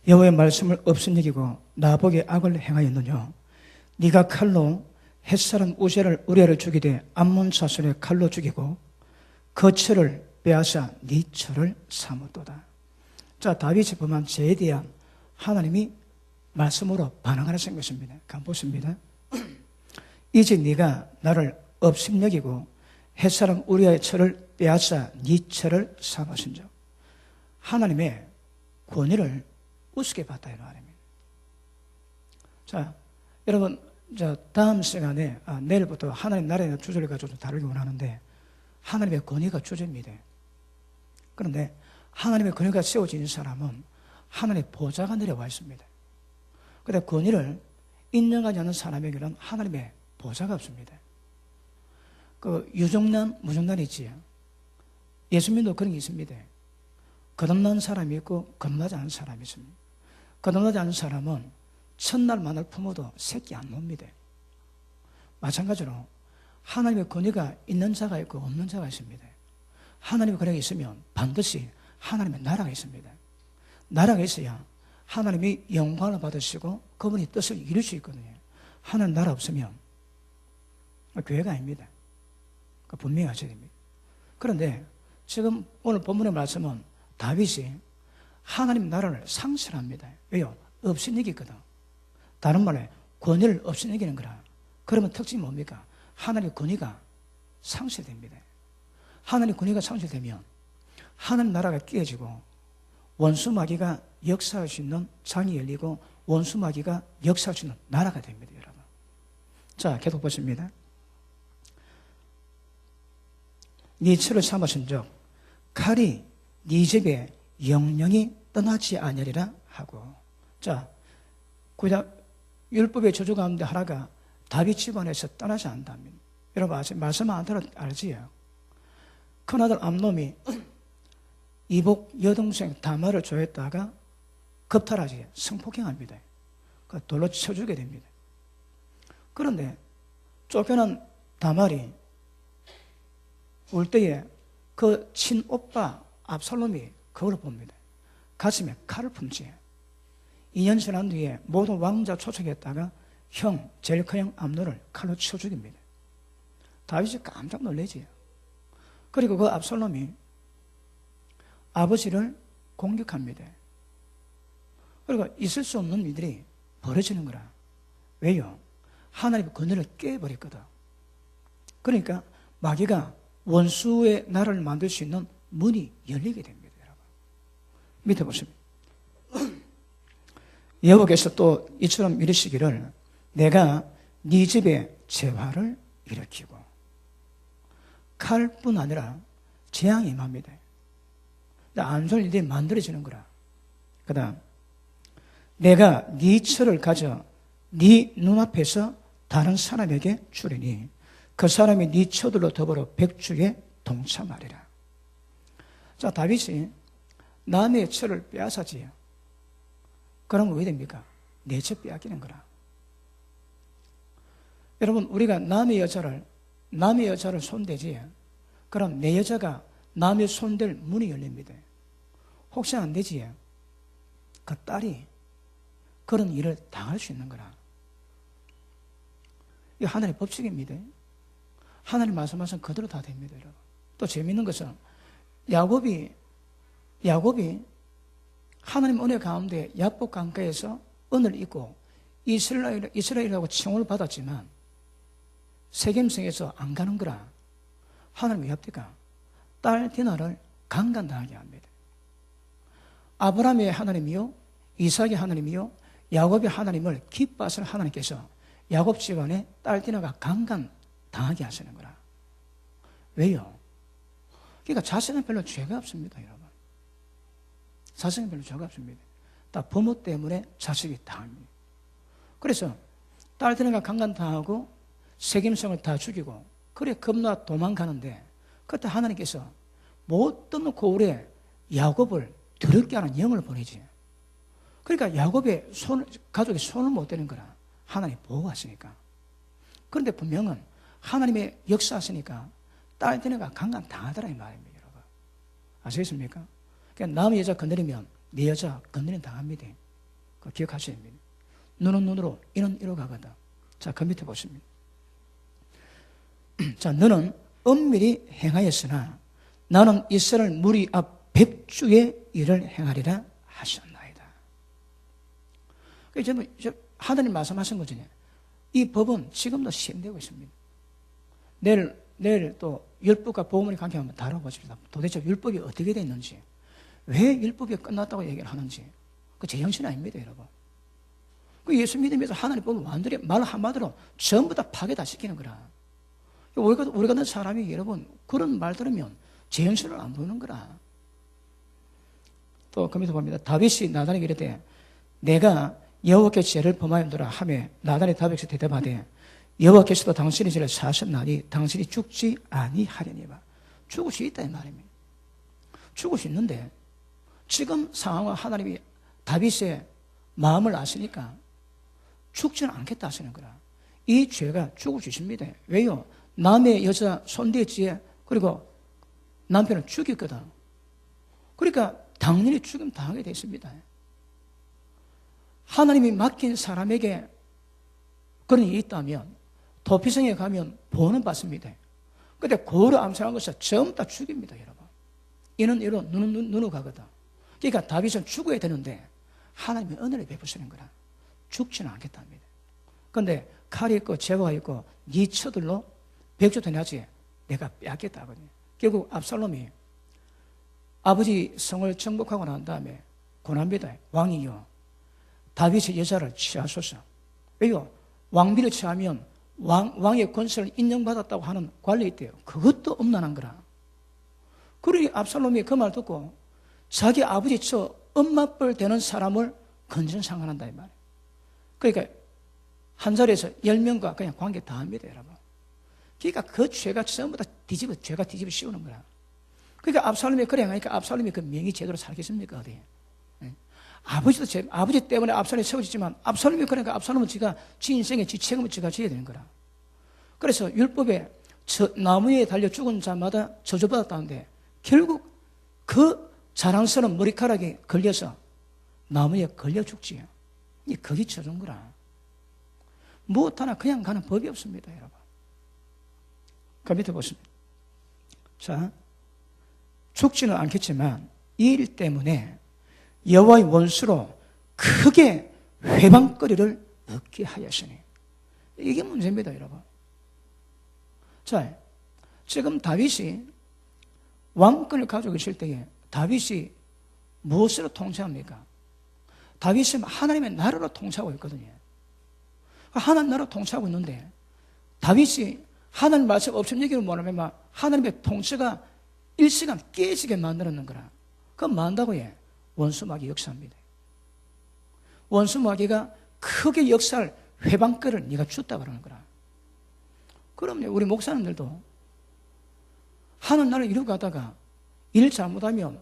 여호와의 말씀을 없음여기고 나보기에 악을 행하였느냐. 네가 칼로 햇사람 우리아를 죽이되 암몬 자손의 칼로 죽이고 그 철을 빼앗아 네 철을 삼았도다. 자, 다윗이 범한 죄에 대한 하나님이 말씀으로 반응하는 것입니다. 한번 보십니다. 이제 네가 나를 업심여기고 햇사람 우리아의 철을 빼앗아 네 철을 삼았은즉, 하나님의 권위를 우습게 봤다 이 말입니다. 자, 여러분, 다음 시간에 내일부터 하나님 나라의 주제를 가지고 좀 다루기 원하는데, 하나님의 권위가 주제입니다. 그런데 하나님의 권위가 세워진 사람은 하나님의 보좌가 내려와 있습니다. 그런데 권위를 인정하지 않는 사람에게는 하나님의 보좌가 없습니다. 그 유정난, 무정난이지. 예수님도 그런 게 있습니다. 거듭난 사람이 있고 거듭나지 않은 사람이 있습니다. 거듭나지 않은 사람은 첫날 만날 품어도 새끼 안 놉니다. 마찬가지로 하나님의 권위가 있는 자가 있고 없는 자가 있습니다. 하나님의 권위가 있으면 반드시 하나님의 나라가 있습니다. 나라가 있어야 하나님이 영광을 받으시고 그분이 뜻을 이룰 수 있거든요. 하나님 나라 없으면 교회가 아닙니다. 분명히 하셔야 됩니다. 그런데 지금 오늘 본문의 말씀은 다윗이 하나님 나라를 상실합니다. 왜요? 업신여기거든. 다른 말에 권위를 업신여기는 거라. 그러면 특징이 뭡니까? 하나님의 권위가 상실됩니다. 하나님의 권위가 상실되면 하나님 나라가 깨지고 원수 마귀가 역사할 수 있는 장이 열리고 원수 마귀가 역사할 수 있는 나라가 됩니다, 여러분. 자, 계속 보십니다. 네 철을 삼으신즉 칼이 네 집에 영영이 떠나지 아니하리라 하고. 자, 율법의 저주 가운데 하나가 다윗 집안에서 떠나지 않는답니다. 여러분 말씀 안 들어 알지요? 큰아들 암놈이 이복 여동생 다말을 조였다가 겁탈하지 성폭행합니다. 돌로 쳐주게 됩니다. 그런데 쫓겨난 다말이 올 때에 그 친오빠 압살롬이 그걸 봅니다. 가슴에 칼을 품지. 2년 지난 뒤에 모든 왕자 초청했다가 형, 제일 큰 형 암논을 칼로 쳐 죽입니다. 다윗이 깜짝 놀라지. 그리고 그 압살롬이 아버지를 공격합니다. 그리고 있을 수 없는 일들이 벌어지는 거라. 왜요? 하나님의 권위를 깨버렸거든. 그러니까 마귀가 원수의 나라를 만들 수 있는 문이 열리게 됩니다, 여러분. 밑에 보십니다. 여호와께서 또 이처럼 이르시기를 내가 네 집에 재화를 일으키고 칼뿐 아니라 재앙이 임합니다. 안 좋은 일이 만들어지는 거라. 그 다음 내가 네 철을 가져 네 눈앞에서 다른 사람에게 주리니 그 사람이 네 처들로 더불어 백주에 동참하리라. 자, 다윗이 남의 철을 빼앗았지요. 그러면 왜 됩니까? 내 철 빼앗기는 거라. 여러분, 우리가 남의 여자를 손대지. 그럼 내 여자가 남의 손댈 문이 열립니다. 혹시 안 되지? 그 딸이 그런 일을 당할 수 있는 거라. 이게 하나님의 법칙입니다. 하나님 말씀하신 그대로 다 됩니다, 여러분. 또 재미있는 것은 야곱이 하나님 은혜 가운데 야복 강가에서 은을 입고 이스라엘이라고 칭호를 받았지만 세겜성에서 안 가는 거라. 하나님 왜 합니까? 딸 디나를 강간당하게 합니다. 아브라함의 하나님이요, 이삭의 하나님이요, 야곱의 하나님을 기뻐하시는 하나님께서 야곱 집안에 딸 디나가 강간당하게 하시는 거라. 왜요? 그러니까 자신은 별로 죄가 없습니다, 여러분. 자신은 별로 죄가 없습니다. 다 부모 때문에 자식이 당합니다. 그래서 딸 디나가 강간당하고 세겜성을 다 죽이고 그래 겁나 도망가는데 그때 하나님께서 못 듣는 고울에 야곱을 더럽게 하는 영을 보내지. 그러니까 야곱의 가족이 손을 못 대는 거라. 하나님 보호하시니까. 그런데 분명은 하나님의 역사하시니까 딸 디나가 강간 당하더라 이 말입니다, 여러분. 아시겠습니까? 그러니까 남의 여자 건드리면 내 여자 건드림 당합니다. 그거 기억하셔야 됩니다. 눈은 눈으로, 이는 이로 가거든. 자, 그 밑에 보십니다. 자, 너는 엄밀히 행하였으나 나는 이스라엘 무리 앞 백주의 일을 행하리라 하셨나이다. 그러니까 하나님 말씀하신 거죠. 이 법은 지금도 시행되고 있습니다. 내일 또 율법과 보험을 관계하면 다뤄보십니다. 도대체 율법이 어떻게 되어 있는지, 왜 율법이 끝났다고 얘기를 하는지, 그 제정신 아닙니다, 여러분. 그 예수 믿으면서 하나님 법을 완전히 말 한마디로 전부 다 파괴 다 시키는 거라. 우리 같은 사람이 여러분 그런 말 들으면 제정신을 안 보이는 거라. 또 그 밑에 봅니다. 다윗이 나단에게 이르되 내가 여호와께 죄를 범하였노라 하며 나단이 다윗에게 대답하되 여호와께서도 당신의 죄를 사하셨나니 당신이 죽지 아니하려니와. 죽을 수 있다 이 말입니다. 죽을 수 있는데 지금 상황은 하나님이 다윗의 마음을 아시니까 죽지는 않겠다 하시는 거라. 이 죄가 죽을 수 있습니다. 왜요? 남의 여자 손대지에 그리고 남편을 죽였거든. 그러니까 당연히 죽임 당하게 되어 있습니다. 하나님이 맡긴 사람에게 그런 일이 있다면 도피성에 가면 보는 받습니다. 그런데 고로 암살한 것은 전부 다 죽입니다, 여러분. 이는 이로 눈으로 가거든. 그러니까 다윗은 죽어야 되는데 하나님이 은혜를 베푸시는 거라. 죽지는 않겠답니다. 그런데 칼이 있고 제거가 있고 네 처들로 백주도 내지 내가 빼앗겠다 하거든요. 결국 압살롬이 아버지 성을 정복하고 난 다음에 고난비다. 왕이요, 다윗의 여자를 취하소서. 왜요? 왕비를 취하면 왕의 권세를 인정받았다고 하는 관리 있대요. 그것도 엄난한 거라. 그러니 압살롬이 그 말 듣고 자기 아버지 처 엄마뻘 되는 사람을 건전상환한다 이 말이에요. 그러니까 한 자리에서 10명과 그냥 관계 다 합니다, 여러분. 그러니까 그 죄가 전부 다 죄가 뒤집어 씌우는 거라. 그러니까 압살롬이 그래 하니까 압살롬이 그 명이 제대로 살겠습니까, 어디? 아버지 때문에 압살롬이 세워지지만 압살롬이 그러니까 압살롬은 지가 지 인생의 지 책임을 지가 져야 되는 거라. 그래서 율법에 나무에 달려 죽은 자마다 저주받았다는데 결국 그 자랑스러운 머리카락이 걸려서 나무에 걸려 죽지요. 그게 저준 거라. 무엇 하나 그냥 가는 법이 없습니다, 여러분. 그 밑에 보십니다. 자, 죽지는 않겠지만 이 일 때문에 여호와의 원수로 크게 회방거리를 얻게 하였으니 이게 문제입니다, 여러분. 자, 지금 다윗이 왕권을 가지고 있을 때에 다윗이 무엇으로 통치합니까? 다윗은 하나님의 나라로 통치하고 있거든요. 하나님 나라로 통치하고 있는데 다윗이 하나님 말씀 없음 얘기를 못하면 하나님의 통치가 일시간 깨지게 만들었는 거라. 그건 만다고 해. 원수마귀 역사입니다. 원수마귀가 크게 역사할 회방거리를 네가 줬다 그러는 거라. 그럼요, 우리 목사님들도 하는 나라를 이루고 가다가 일 잘못하면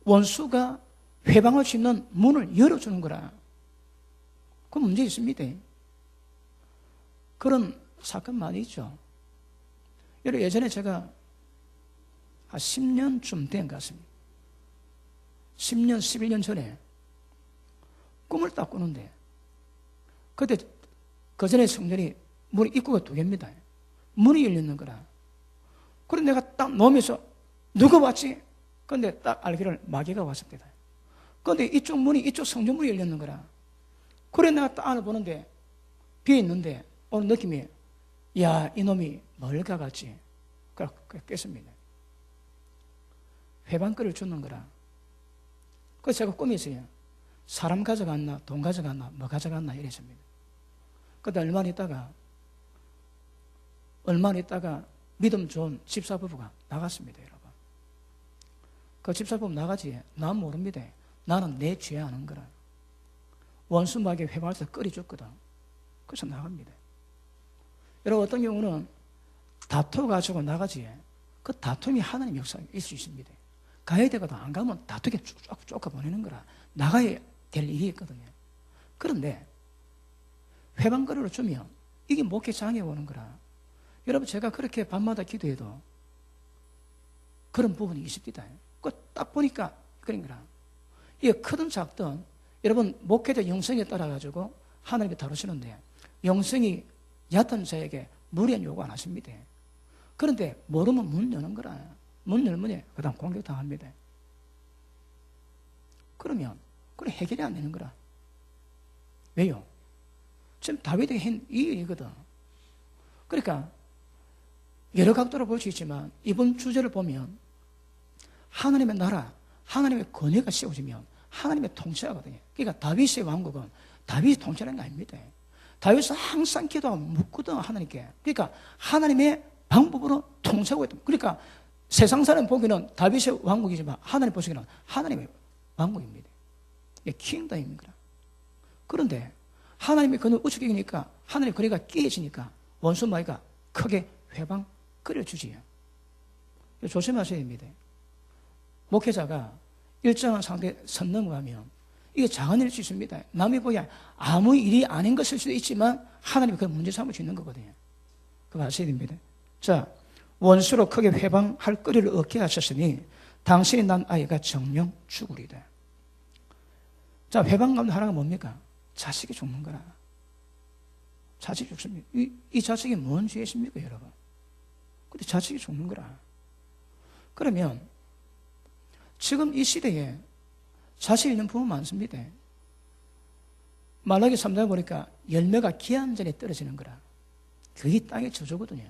원수가 회방할 수 있는 문을 열어주는 거라. 그 문제 있습니다. 그런 사건 많이 있죠. 여러분, 예전에 제가 한 10년쯤 된 것 같습니다. 10년, 11년 전에 꿈을 딱 꾸는데 그때 그 전에 성전이 문이 입구가 2개입니다. 문이 열리는 거라. 그래서 내가 딱 놓으면서 누가 왔지? 그런데 딱 알기를 마귀가 왔습니다. 그런데 이쪽 문이 이쪽 성전 문이 열렸는 거라. 그래 내가 딱 안을 보는데 비어 있는데 오늘 느낌이 야 이놈이 뭘 가갔지? 그래 깼습니다. 회방거리를 줬는 거라. 그래서 제가 꿈에서요 사람 가져갔나 돈 가져갔나 뭐 가져갔나 이랬습니다. 그때 얼마 있다가 믿음 좋은 집사 부부가 나갔습니다, 여러분. 그 집사 부부 나가지 난 모릅니다. 나는 내 죄 아는 거라. 원수마귀 회방에서 끓여줬거든. 그래서 나갑니다. 여러분, 어떤 경우는 다퉈가지고 나가지 그 다툼이 하나님 역사가 있을 수 있습니다. 가야 되거든. 안 가면 다투게 쫓아보내는 거라. 나가야 될 일이 있거든요. 그런데 회방거리를 주면 이게 목회 장애 오는 거라. 여러분, 제가 그렇게 밤마다 기도해도 그런 부분이 있습니다. 그 딱 보니까 그런 거라. 이게 크든 작든 여러분, 목회자 영성에 따라가지고 하나님이 다루시는데, 영성이 얕은 자에게 무리한 요구 안 하십니다. 그런데 모르면 문 여는 거라. 문 열면 그 다음 공격당합니다. 그러면 그래 해결이 안 되는 거라. 왜요? 지금 다윗에게 한 이 일이거든. 그러니까 여러 각도로 볼 수 있지만 이번 주제를 보면 하나님의 나라, 하나님의 권위가 세워지면 하나님의 통치하거든요. 그러니까 다윗의 왕국은 다윗이 통치하는 게 아닙니다. 다윗은 항상 기도하고 묻거든 하나님께. 그러니까 하나님의 방법으로 통치하고 있다. 그러니까 세상 사람 보기는 다윗의 왕국이지만 하나님 보시기는 하나님의 왕국입니다. 이게 킹덤입니다. 그런데 하나님의 권위 우측이니까 하나님의 권위가 깨지니까 원수 마귀가 크게 회방 끓여주지요. 조심하셔야 됩니다. 목회자가 일정한 상태에 선 넘어가면 이게 작은 일일 수 있습니다. 남이 보기에 아무 일이 아닌 것일 수도 있지만 하나님이 그 문제 삼을 수 있는 거거든요. 그거 아셔야 됩니다. 자, 원수로 크게 회방할 거리를 얻게 하셨으니 당신이 난 아이가 정령 죽으리다. 자, 회방 가운데 하나가 뭡니까? 자식이 죽는 거라. 자식이 죽습니다. 이 자식이 뭔 죄이십니까, 여러분? 근데 자식이 죽는 거라. 그러면 지금 이 시대에 자식 있는 부모 많습니다. 말라기 3장에 보니까 열매가 기한 전에 떨어지는 거라. 그게 땅의 저주거든요.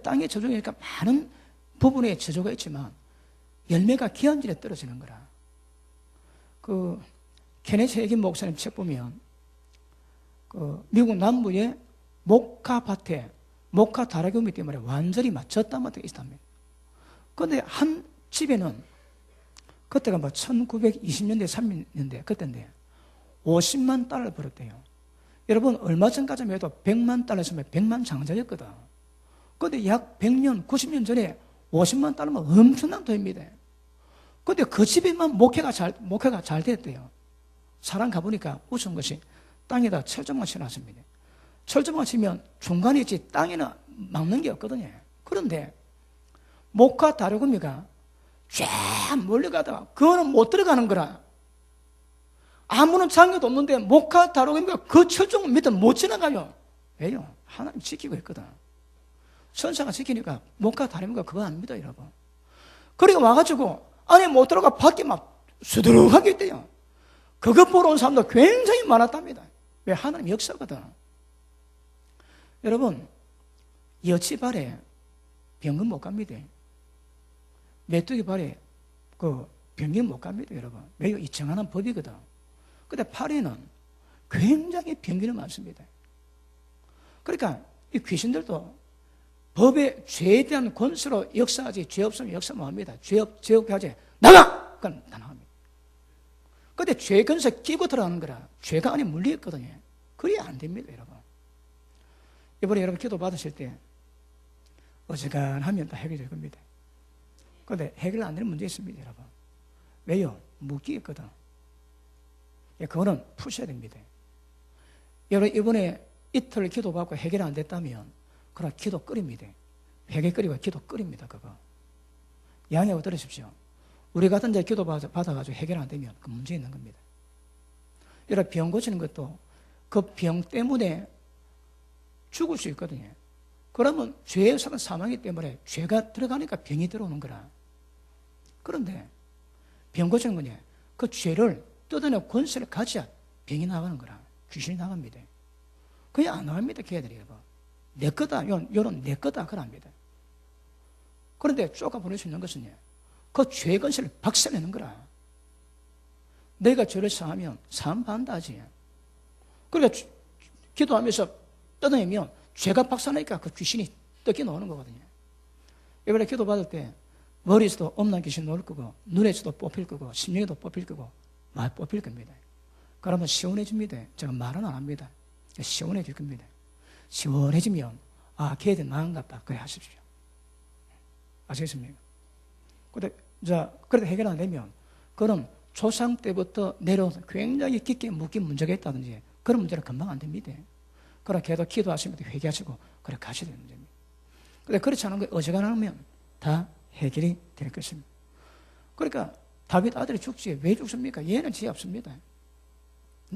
땅의 저주니까 많은 부분에 저주가 있지만 열매가 기한 전에 떨어지는 거라. 그 케네스 해긴 목사님 책 보면 그 미국 남부의 목화밭에 목화 다라기우미 때문에 완전히 맞췄다마다 있답니다. 그런데 한 집에는 그때가 뭐 1920년대, 30년대 그때인데 50만 달러를 벌었대요. 여러분 얼마 전까지만 해도 100만 달러였으면 100만 장자였거든. 그런데 약 100년, 90년 전에 50만 달러면 엄청난 돈입니다. 그런데 그 집에만 목회가 잘 됐대요. 사람 가보니까 우스운 것이 땅에다 철조망 쳐놨습니다. 철조망 치면 중간에 있지 땅에는 막는 게 없거든요. 그런데 목화 다루구미가 쫙 몰려가다가 그거는 못 들어가는 거라. 아무런 장애도 없는데 목화 다루구미가 그 철조망 밑에 못 지나가요. 왜요? 하나님 지키고 있거든. 천사가 지키니까 목화 다루구미가 그거 압니다, 여러분. 그리고 와가지고 안에 못 들어가 밖에 막 수두룩하게 있대요. 그것 보러 온 사람도 굉장히 많았답니다. 왜? 하나님 역사거든. 여러분, 여치 발에 병금 못 갑니다. 메뚜기 발에 그 병금 못 갑니다, 여러분. 왜요? 이 정한한 법이거든. 근데 팔에는 굉장히 병균이 많습니다. 그러니까 이 귀신들도 법의 죄에 대한 권세로 역사하지 죄 없으면 역사 못합니다. 죄 없게 하지. 나가! 그건 다 나갑니다. 근데 죄 근세 끼고 들어가는 거라 죄가 안에 물려있거든요. 그래야 안 됩니다, 여러분. 이번에 여러분 기도 받으실 때 어지간하면 다 해결될 겁니다. 그런데 해결 안 되는 문제 있습니다, 여러분. 왜요? 묶이 있거든. 그거는 푸셔야 됩니다. 여러분 이번에 이틀 기도 받고 해결 안 됐다면 그럼 기도 끓입니다. 회개 끓이고 기도 끓입니다, 그거. 양해하고 들으십시오. 우리 같은 데 기도 받아가지고 해결 안 되면 그 문제 있는 겁니다. 여러분 병 고치는 것도 그 병 때문에 죽을 수 있거든요. 그러면 죄의 사망이기 때문에 죄가 들어가니까 병이 들어오는 거라. 그런데 병 고치는 거냐? 그 죄를 뜯어내고 권세를 가져야 병이 나가는 거라. 귀신이 나갑니다. 그냥 안 나갑니다, 걔들이. 내 거다, 요런 내 거다, 그럽니다. 그런데 쫓아보낼 수 있는 것은요, 그 죄의 권세를 박살내는 거라. 내가 죄를 사하면 사함받는다 하지. 그러니까 기도하면서 뜯어내면 죄가 박살나니까 그 귀신이 뜯겨 나오는 거거든요. 이번에 기도 받을 때 머리에서도 엄난 귀신 나올 거고 눈에서도 뽑힐 거고 심령에도 뽑힐 거고 많이 뽑힐 겁니다. 그러면 시원해집니다. 제가 말은 안 합니다. 시원해질 겁니다. 시원해지면 아, 걔들 나은가 봐. 그래 하십시오. 아시겠습니까? 그래도 해결 안 되면 그럼 조상 때부터 내려오서 굉장히 깊게 묶인 문제가 있다든지 그런 문제는 금방 안 됩니다. 그럼 계속 기도하시면 회개하시고 그래 가셔야 되는 문제입니다. 근데 그렇지 않은 거 어지간하면 다 해결이 될 것입니다. 그러니까 다윗 아들이 죽지 왜 죽습니까? 얘는 죄 없습니다.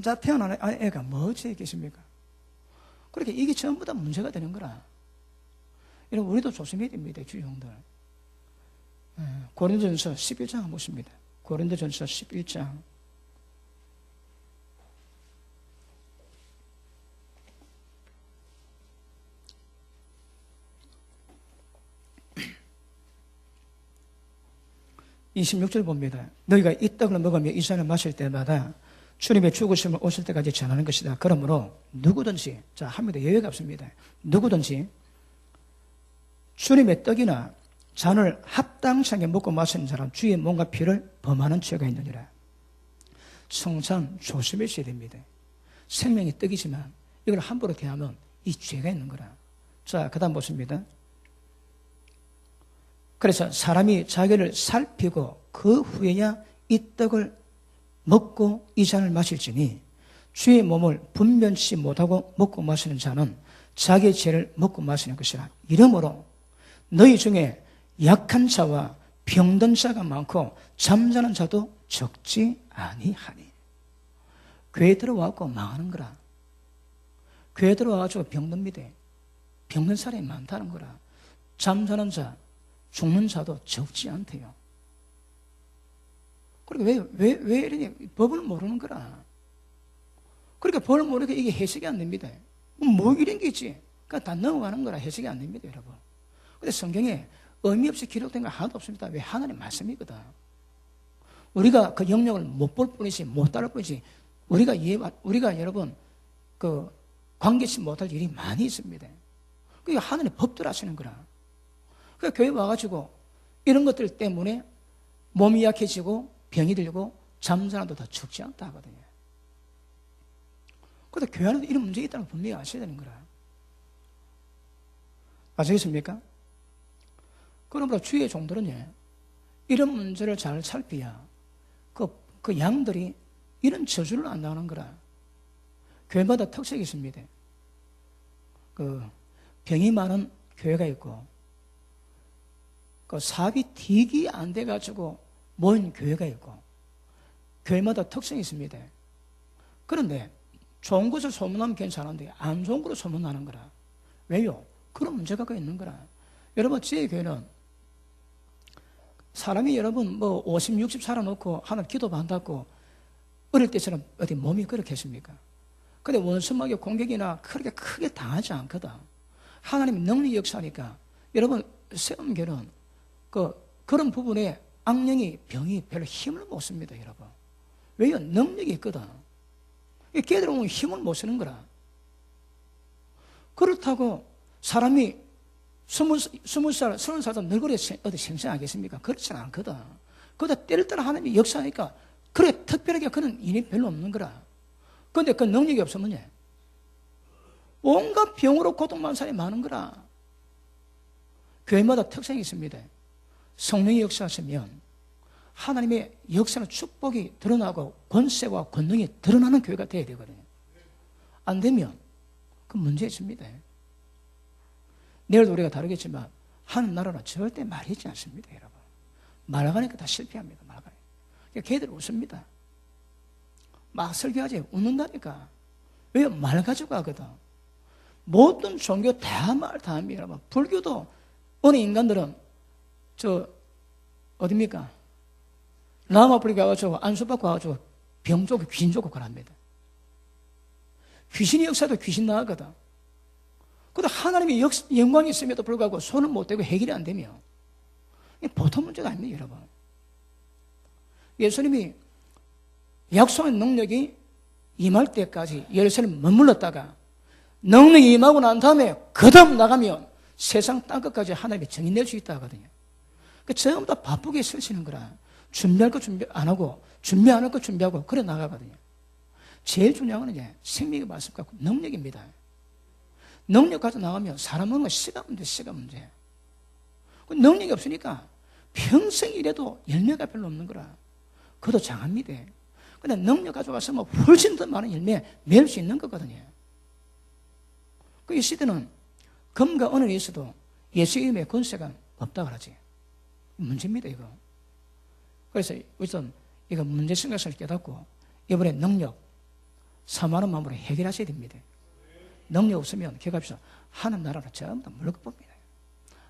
자, 태어난 애가 뭐 어찌 있겠습니까? 그렇게 이게 전부 다 문제가 되는 거라. 여러분, 우리도 조심해야 됩니다, 주의형들. 고린도전서 11장 한번 보십니다. 고린도전서 11장. (26절) 봅니다. 너희가 이 떡을 먹으며 이 잔을 마실 때마다 주님의 죽으심을 오실 때까지 전하는 것이다. 그러므로 누구든지, 자, 합니다. 예외가 없습니다. 누구든지 주님의 떡이나 잔을 합당하게 먹고 마시는 사람 주의 몸과 피를 범하는 죄가 있느니라. 성참 조심하셔야 됩니다. 생명이 떡이지만 이걸 함부로 대하면 이 죄가 있는 거라. 자, 그 다음 보십니다. 그래서 사람이 자기를 살피고 그 후에야 이 떡을 먹고 이 잔을 마실지니 주의 몸을 분변치 못하고 먹고 마시는 자는 자기의 죄를 먹고 마시는 것이라. 이러므로 너희 중에 약한 자와 병든 자가 많고 잠자는 자도 적지 아니하니. 교회 들어와서 망하는 거라. 교회 들어와서 병듭니다. 병든 사람이 많다는 거라. 잠자는 자, 죽는 자도 적지 않대요. 그러니까 왜 이러냐? 법을 모르는 거라. 그러니까 법을 모르니까 이게 해석이 안 됩니다. 뭐 이런 게 있지? 그러니까 다 넘어가는 거라 해석이 안 됩니다, 여러분. 근데 성경에 의미 없이 기록된 거 하나도 없습니다. 왜? 하나님 말씀이거든. 우리가 그 영역을 못 볼 뿐이지, 못 따를 뿐이지, 우리가 여러분, 관계치 못할 일이 많이 있습니다. 그게 하나님 법대로 하시는 거라. 그러니까 교회 와가지고 이런 것들 때문에 몸이 약해지고 병이 들고 잠자는도 더 죽지 않다 하거든요. 그런데 교회 안에도 이런 문제가 있다는 걸 분명히 아셔야 되는 거라. 아시겠습니까? 그러므로 주의 종들은 이런 문제를 잘 살피야 그 양들이 이런 저주를 안 당하는 거라. 교회마다 특색이 있습니다. 병이 많은 교회가 있고 사업이 뒷이 안 돼가지고 모인 교회가 있고 교회마다 특성이 있습니다. 그런데 좋은 것을 소문하면 괜찮은데 안 좋은 것을 소문하는 거라. 왜요? 그런 문제가 있는 거라. 여러분, 제 교회는 사람이 여러분 50, 60 살아놓고 하나님 기도 받았고 어릴 때처럼 어디 몸이 그렇겠습니까? 근데 원수마귀 공격이나 그렇게 크게 당하지 않거든. 하나님의 능력이 역사하니까 여러분, 세움교는 그런 부분에 악령이 병이 별로 힘을 못 씁니다, 여러분. 왜요? 능력이 있거든. 걔들 오면 힘을 못 쓰는 거라. 그렇다고 사람이 20살, 30살도 늙으려 어디 생생하겠습니까? 그렇지는 않거든. 그러다 때를 따라 하나님이 역사하니까 그래, 특별하게 그런 일이 별로 없는 거라. 그런데 그 능력이 없으면 온갖 병으로 고통받는 사람이 많은 거라. 교회마다 특성이 있습니다. 성령이 역사하시면 하나님의 역사는 축복이 드러나고 권세와 권능이 드러나는 교회가 되어야 되거든요. 안 되면 그 문제 있습니다. 내일도 우리가 다루겠지만 하늘나라는 절대 말하지 않습니다, 여러분. 말하니까 다 실패합니다, 말하니까. 그러니까 걔들 웃습니다. 막 설교하지 웃는다니까. 왜? 말 가지고 하거든. 모든 종교 다 말 다 합니다, 여러분. 불교도 어느 인간들은 어딥니까? 남아프리카 가가지고 안수받고 가가지고 병 좋고 귀신 좋고 그럽니다. 귀신의 역사도 귀신 나가거든. 그런데 하나님의 영광이 있음에도 불구하고 손을 못 대고 해결이 안 되면 보통 문제가 아닙니다, 여러분. 예수님이 약속의 능력이 임할 때까지 예루살렘 머물렀다가 능력이 임하고 난 다음에 그 다음 나가면 세상 땅끝까지 하나님이 정의 낼 수 있다 하거든요. 전부 다 바쁘게 쓰시는 거라. 준비할 거 준비 안 하고 준비 안 할 거 준비하고 그래 나가거든요. 제일 중요한 건 생명의 말씀 갖고 능력입니다. 능력 가지고 나가면 사람 먹는 건 시간 문제, 시간 문제. 능력이 없으니까 평생 일해도 열매가 별로 없는 거라. 그것도 장합니다. 근데 능력 가지고 왔으면 훨씬 더 많은 열매 맺을 수 있는 거거든요. 이 시대는 금과 은은이 있어도 예수 이름의 권세가 없다 그러지. 문제입니다, 이거. 그래서 우선 이거 문제 생각을 깨닫고 이번에 능력, 사모하는 마음으로 해결하셔야 됩니다. 능력 없으면 기억합시다. 하나님 나라로 전부 다 물러가 봅니다.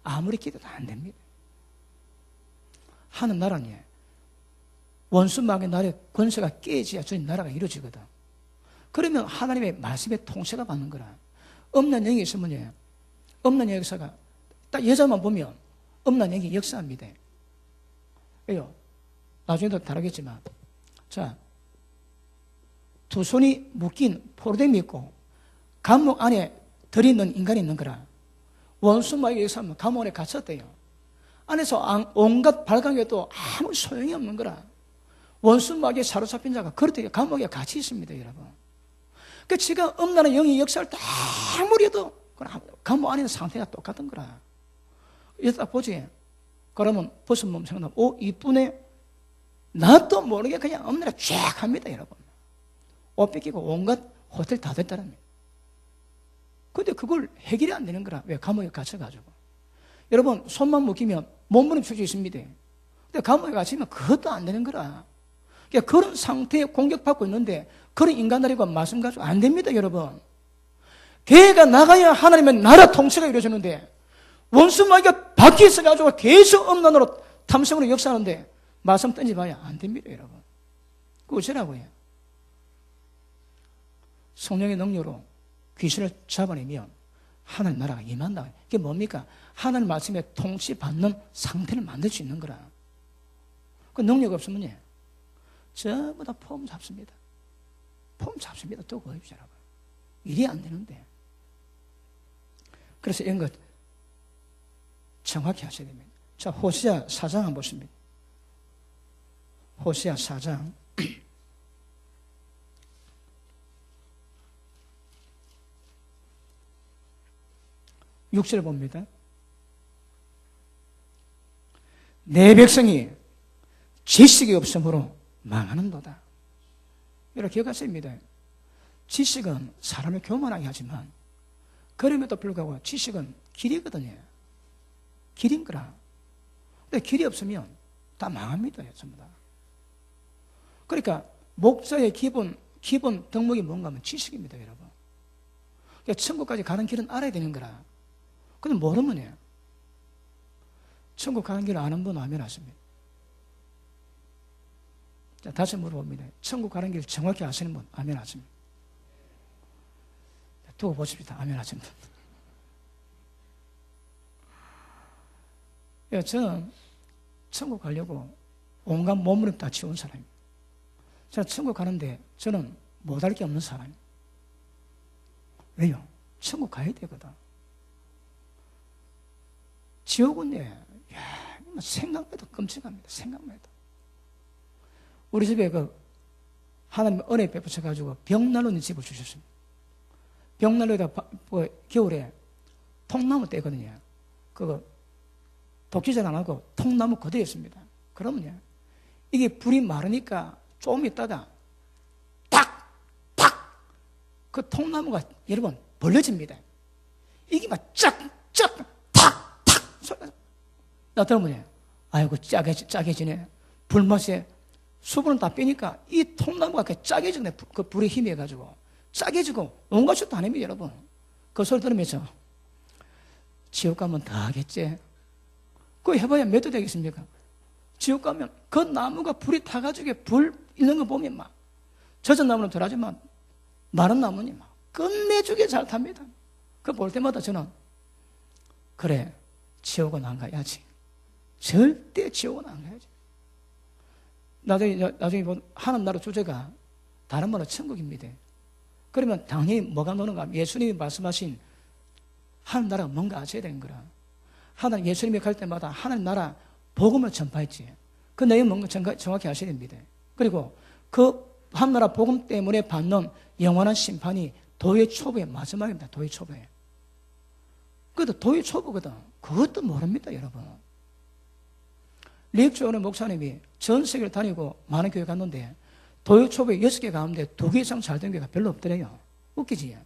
아무리 기도도 안 됩니다. 하나님 나라는 원수 마귀의 나라의 권세가 깨져야 주님 나라가 이루어지거든. 그러면 하나님의 말씀의 통치가 받는 거라. 없는 영이 있으면 없는 역사가 딱 여자만 보면 없는 영이 역사합니다. 왜요? 나중에도 다루겠지만, 자, 두 손이 묶인 포로됨이 있고 감옥 안에 들어있는 인간이 있는 거라. 원수 마귀의 역사하면 감옥 안에 갇혔대요. 안에서 온갖 발광해도 아무 소용이 없는 거라. 원수 마귀에 사로잡힌 자가 그렇게 감옥에 갇혀 있습니다, 여러분. 그 지가 없나는 영이 역사를 다 아무리 해도 감옥 안에 있는 상태가 똑같은 거라. 이러다 보지. 그러면 벗은 몸 생각나면, 이쁘네. 나도 모르게 그냥 없느라 쫙 합니다, 여러분. 옷 뺏기고 온갖 호텔 다 됐다랍니다. 근데 그걸 해결이 안 되는 거라. 왜? 감옥에 갇혀가지고. 여러분, 손만 묶이면 몸부림칠 수 있습니다. 근데 감옥에 갇히면 그것도 안 되는 거라. 그러니까 그런 상태에 공격받고 있는데 그런 인간들과 말씀 가지고 안 됩니다, 여러분. 교회가 나가야 하나님의 나라 통치가 이루어지는데 원수 마귀가 밖에 있어가지고 계속 엄난으로 탐성으로 역사하는데 말씀 던져봐야 안 됩니다, 여러분. 그거 어쩌라고요? 성령의 능력으로 귀신을 잡아내면 하나님 나라가 임한다. 그게 뭡니까? 하나님 말씀에 통치받는 상태를 만들 수 있는 거라. 그 능력 없으면 전부 다 폼 잡습니다. 폼 잡습니다. 또 그거입니다, 여러분. 일이 안 되는데. 그래서 이런 것 정확히 하셔야 됩니다. 자, 호시아 4장 한번 보십니다. 호시아 4장 6절 봅니다. 내 백성이 지식이 없으므로 망하는도다. 이렇게 기억하십니다. 지식은 사람을 교만하게 하지만 그럼에도 불구하고 지식은 길이거든요. 길인 거라. 근데 길이 없으면 다 망합니다, 전부 다. 그러니까 목자의 기본 덕목이 뭔가 하면 지식입니다, 여러분. 그러니까 천국까지 가는 길은 알아야 되는 거라. 근데 모르면 천국 가는 길을 아는 분 아멘 하십니다. 자, 다시 물어봅니다. 천국 가는 길 정확히 아시는 분 아멘 하십니다. 두고 보십시다. 아멘 하십니다. 저는 천국 가려고 온갖 몸부림 다 치운 사람입니다. 저는 천국 가는데 저는 못할 게 없는 사람입니다. 왜요? 천국 가야 되거든. 지옥은 생각만 해도 끔찍합니다. 생각만 해도. 우리 집에 하나님 은혜 베푸셔가지고 벽난로는 집을 주셨습니다. 벽난로에다 겨울에 통나무 떼거든요. 그거 독기전 안 하고 통나무 그대로 있습니다. 그러면요, 이게 불이 마르니까 조금 있다가 탁! 그 통나무가 여러분 벌려집니다. 이게 막 쫙! 탁! 소리가 나 들으면 아이고 짜게지네. 불맛에 수분을 다 빼니까 이 통나무가 짜게지네. 그 불의 힘이 해가지고 짜게지고 온갖 짓도 안 합니다, 여러분. 그 소리 들으면서 지옥 가면 다 하겠지. 그거 해봐야 몇 도 되겠습니까? 지옥 가면 그 나무가 불이 타가지고 불 있는 거 보면 막 젖은 나무는 덜하지만 마른 나무는 막 끝내주게 잘 탑니다. 그거 볼 때마다 저는 그래, 지옥은 안 가야지. 절대 지옥은 안 가야지. 나중에 하나님 나라 주제가 다른 말로 천국입니다. 그러면 당연히 뭐가 노는가? 예수님이 말씀하신 하나님 나라가 뭔가 아셔야 되는 거라. 하나님 예수님이 갈 때마다 하나님 나라 복음을 전파했지. 그 내용 뭔가 정확히 아셔야 됩니다. 그리고 그 하나님 나라 복음 때문에 받는 영원한 심판이 도의 초보의 마지막입니다. 도의 초보에. 그것도 도의 초보거든. 그것도 모릅니다, 여러분. 리익조원의 목사님이 전 세계를 다니고 많은 교회 갔는데 도의 초보에 6개 가운데 2개 이상 잘된 교회가 별로 없더래요. 웃기지?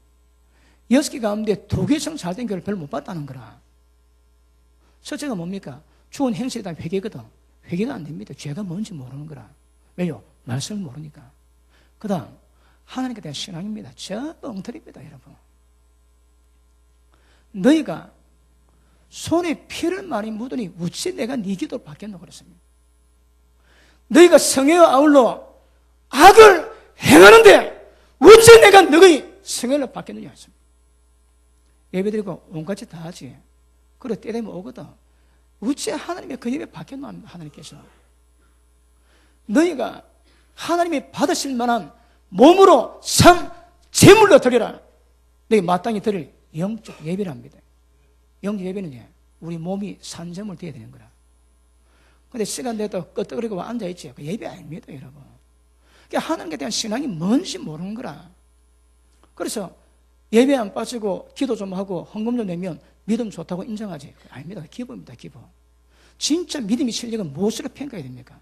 6개 가운데 2개 이상 잘된 교회를 별로 못 봤다는 거라. 첫째가 뭡니까? 좋은 행실에 대한 회개거든. 회개가 안 됩니다. 죄가 뭔지 모르는 거라. 왜요? 말씀을 모르니까. 그 다음 하나님께 대한 신앙입니다. 전부 엉터리입니다, 여러분. 너희가 손에 피를 많이 묻으니 어찌 내가 네 기도를 받겠노 그랬습니다. 너희가 성회와 아울러 악을 행하는데 어찌 내가 너희 성회를 받겠느냐 했습니다. 예배드리고 온갖 짓 다 하지. 그래 때 되면 오거든. 어찌 하나님의 그 예배 받겠노 합니다. 하나님께서. 너희가 하나님이 받으실 만한 몸으로 제물로 드리라. 너희 마땅히 드릴 영적 예배랍니다. 영적 예배는 우리 몸이 산점을 드려야 되는 거라. 근데 시간 돼도 끄떡거리고 앉아있지. 그 예배 아닙니다, 여러분. 그러니까 하나님께 대한 신앙이 뭔지 모르는 거라. 그래서 예배 안 빠지고 기도 좀 하고 헌금 좀 내면 믿음 좋다고 인정하지. 아닙니다. 기부입니다, 기부. 진짜 믿음이 실력은 무엇으로 평가해야 됩니까?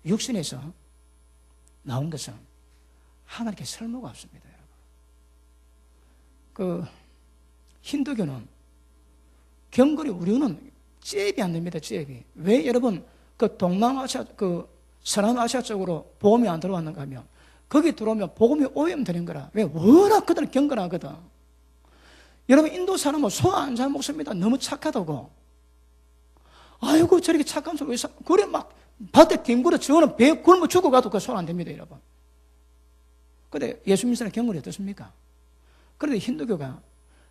육신에서 나온 것은 하나님께 설모가 없습니다, 여러분. 힌두교는 경건이 우리는 잽이 안 됩니다, 잽이. 왜 여러분, 동남아시아, 서남아시아 쪽으로 복음이 안 들어왔는가 하면, 거기 들어오면 복음이 오염되는 거라. 왜? 워낙 그들은 경건하거든. 여러분, 인도 사람은 소 안 잘 먹습니다. 너무 착하다고. 아이고, 저렇게 착한 소 왜 그래, 막, 밭에 뒹굴어 저거는 배 굶어 죽어가도 그 손 안 됩니다, 여러분. 근데 예수 믿는 사람 경건이 어떻습니까? 그런데 힌두교가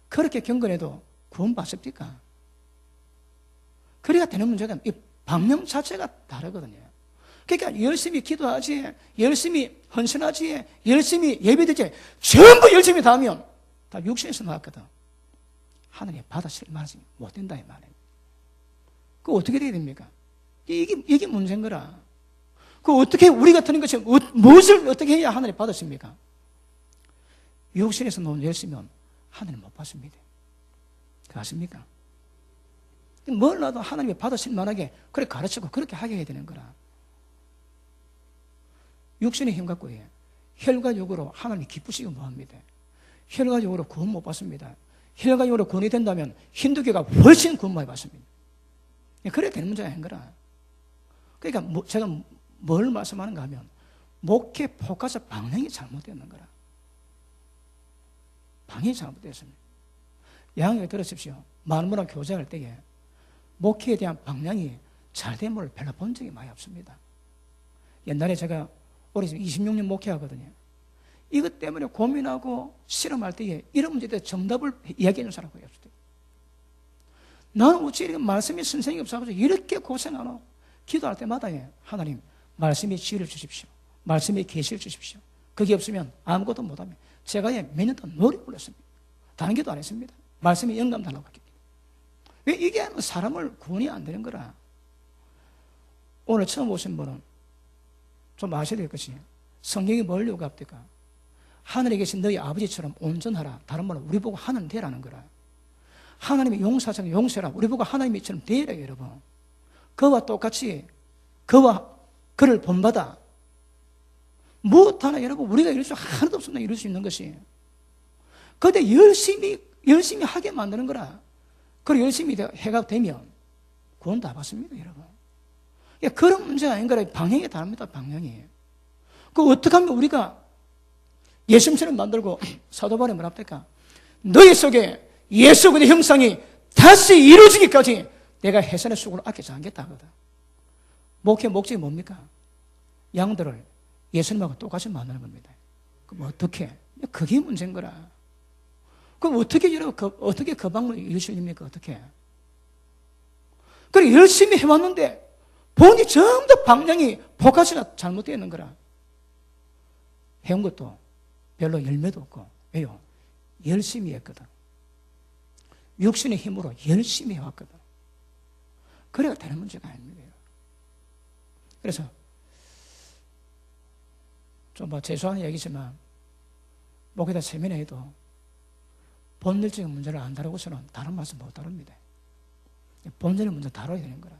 그렇게 경건해도 구원받습니까? 그래야 되는 문제가 이 방향 자체가 다르거든요. 그러니까 열심히 기도하지, 열심히 헌신하지, 열심히 예배드리지, 전부 열심히 다 하면 다 육신에서 나왔거든. 하나님 받아실 말씀이 못 된다 이 말이에요. 그거 어떻게 돼야 됩니까? 이게 문제인 거라. 그 어떻게 우리가 드는 것이 무엇을 어떻게 해야 하나님 받으십니까? 육신에서 나온 열심이면 하나님 못 받습니다. 그거 아십니까? 뭘 놔도 하나님이 받으실 만하게 그렇게 가르치고 그렇게 하게 해야 되는 거라. 육신의 힘 갖고 혈과육으로 하나님이 기쁘시고 뭐합니다. 혈과육으로 구원 못 받습니다. 혈과육으로 구원이 된다면 힌두교가 훨씬 구원 많이 받습니다. 그래야 되는 문제가 아닌 거라. 그러니까 제가 뭘 말씀하는가 하면 목회 포커스 방향이 잘못되는 거라. 방향이 잘못됐습니다. 양해 들으십시오. 만물한 교제할 때에 목회에 대한 방향이 잘된 분을 별로 본 적이 많이 없습니다. 옛날에 제가 올해 26년 목회하거든요. 이것 때문에 고민하고 실험할 때에 이런 문제에 대해 정답을 이야기하는 사람이 없어요. 나는 어찌 이렇게 말씀이 선생님이 없어가지고 이렇게 고생하노? 기도할 때마다 하나님 말씀의 지혜를 주십시오. 말씀의 계시를 주십시오. 그게 없으면 아무것도 못합니다. 제가 몇 년 동안 노래 불렀습니다. 다른 기도 안 했습니다. 말씀에 영감 달라고 했기 때문에. 왜 이게 사람을 구원이 안 되는 거라. 오늘 처음 오신 분은 좀 아셔야 될 것이 성경이 뭘 요구합니까? 하늘에 계신 너희 아버지처럼 온전하라. 다른 말로 우리 보고 하나님 되라는 거라. 하나님의 용사처럼 용서라. 우리 보고 하나님처럼 되라 여러분. 그와 똑같이 그를 본받아. 무엇 하나 여러분 우리가 이룰 수 하나도 없습니다. 이룰 수 있는 것이. 그런데 열심히 하게 만드는 거라. 그리고 열심히 해가 되면 구원 다 받습니다, 여러분. 그런 문제가 아닌 거라. 방향이 다릅니다, 방향이. 어떻게 하면 우리가 예수님처럼 만들고 사도 바울이 뭐라 합니까? 너희 속에 예수 그리스도의 형상이 다시 이루어지기까지 내가 해산의 수고를 아끼지 않겠다 하거든. 목회 목적이 뭡니까? 양들을 예수님하고 똑같이 만드는 겁니다. 그럼 어떻게? 그게 문제인 거라. 그럼 어떻게 여러분 어떻게 그 방법을 이루실입니까? 어떻게? 그래 열심히 해왔는데 본이 전부 방향이 포커스가 잘못되어 있는 거라. 해온 것도 별로 열매도 없고. 왜요? 열심히 했거든. 육신의 힘으로 열심히 해왔거든. 그래야 되는 문제가 아닙니다. 그래서 좀 죄송한 얘기지만 목에다 세면에 해도 본질적인 문제를 안 다루고서는 다른 말씀 못 다룹니다. 본질을 먼저 다뤄야 되는 거라.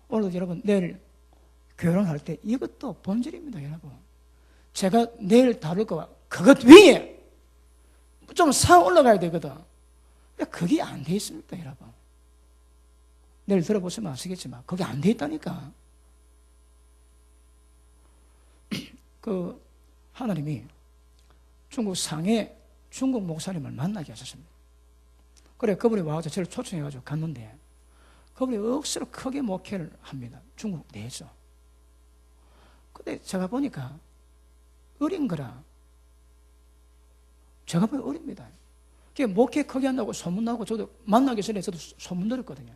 오늘도 여러분 내일 결혼할 때 이것도 본질입니다, 여러분. 제가 내일 다룰 거 그것 위에 좀 사 올라가야 되거든. 그게 안 돼 있습니다, 여러분. 내일 들어보시면 아시겠지만 그게 안 돼 있다니까. 그 하나님이 중국 상해 중국 목사님을 만나게 하셨습니다. 그래 그분이 와서 저를 초청해가지고 갔는데 그분이 억수로 크게 목회를 합니다. 중국 내에서. 근데 제가 보니까 어린 거라. 제가 보니 어립니다. 목회 크게 한다고 소문나고 저도 만나기 전에 저도 소문 들었거든요.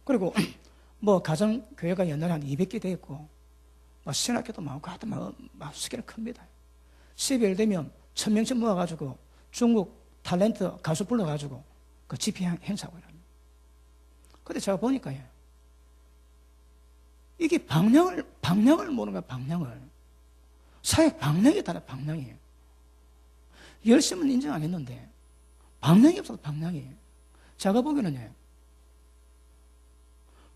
그리고 뭐 가정교회가 옛날에 한 200개 돼 있고 막 신학교도 많고 하여튼 막 스케일 큽니다. 12월 되면 1000명씩 모아가지고 중국 탤런트 가수 불러가지고 그 집회 행사하고 이럽니다. 근데 제가 보니까요. 이게 방향을 모르는 거야, 방향을. 사회 방향이 달라, 방향이. 열심은 인정 안 했는데, 방향이 없어서 방향이. 제가 보기에는요,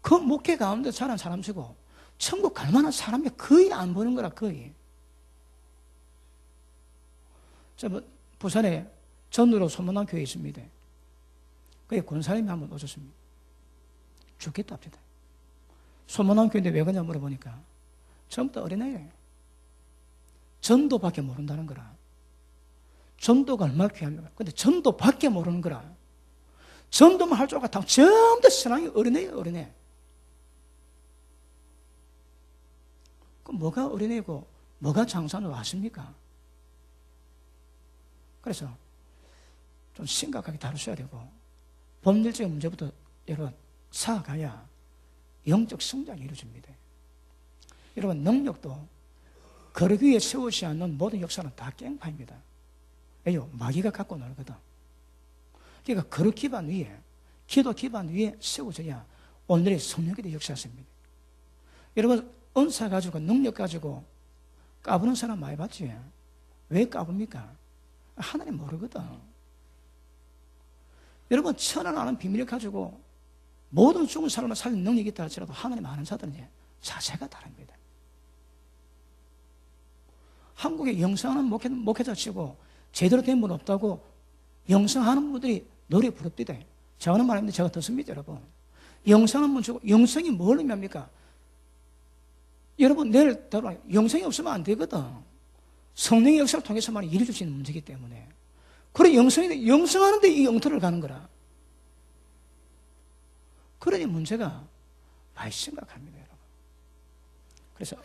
그 목회 가운데 자란 사람이고, 천국 갈 만한 사람이 거의 안 보는 거라, 거의. 부산에 전으로 소문난 교회 있습니다. 거기 권사님이 한번 오셨습니다. 죽겠다 합니다. 소문난 교회인데 왜 그러냐 물어보니까 전부 다 어린애예요. 전도밖에 모른다는 거라. 전도가 얼마나 귀합니까? 근데 전도밖에 모르는 거라. 전도만 할 줄 알고 전부 다 신앙이 어린애예요, 어린애. 그럼 뭐가 어린애고 뭐가 장사로 아십니까? 그래서 좀 심각하게 다루셔야 되고 본질적인 문제부터 여러분 쌓아가야 영적 성장이 이루어집니다. 여러분 능력도 거룩 위에 세우지 않는 모든 역사는 다 깽판입니다. 왜요? 마귀가 갖고 놀거든. 그러니까 거룩 기반 위에 기도 기반 위에 세워져야 오늘의 성령의 역사였습니다. 여러분 은사 가지고 능력 가지고 까부는 사람 많이 봤지? 왜 까붑니까? 하나님 모르거든. 여러분 천안 아는 비밀을 가지고 모든 죽은 사람을 살리는 능력이 있다 할지라도 하나님 아는 자들은 자세가 다릅니다. 한국에 영성하는 목회자 치고 제대로 된 분 없다고 영성하는 분들이 노래 부릅디다. 제가 말하는데 제가 듣습니다, 여러분. 영성하는 분 치고 영성이 뭘 의미합니까? 여러분 내일 따로 영성이 없으면 안 되거든. 성령의 역사를 통해서만 이루어질 수 있는 문제이기 때문에. 그래 영성하는데 이 영토를 가는 거라. 그러니 문제가 많이 심각합니다, 여러분. 그래서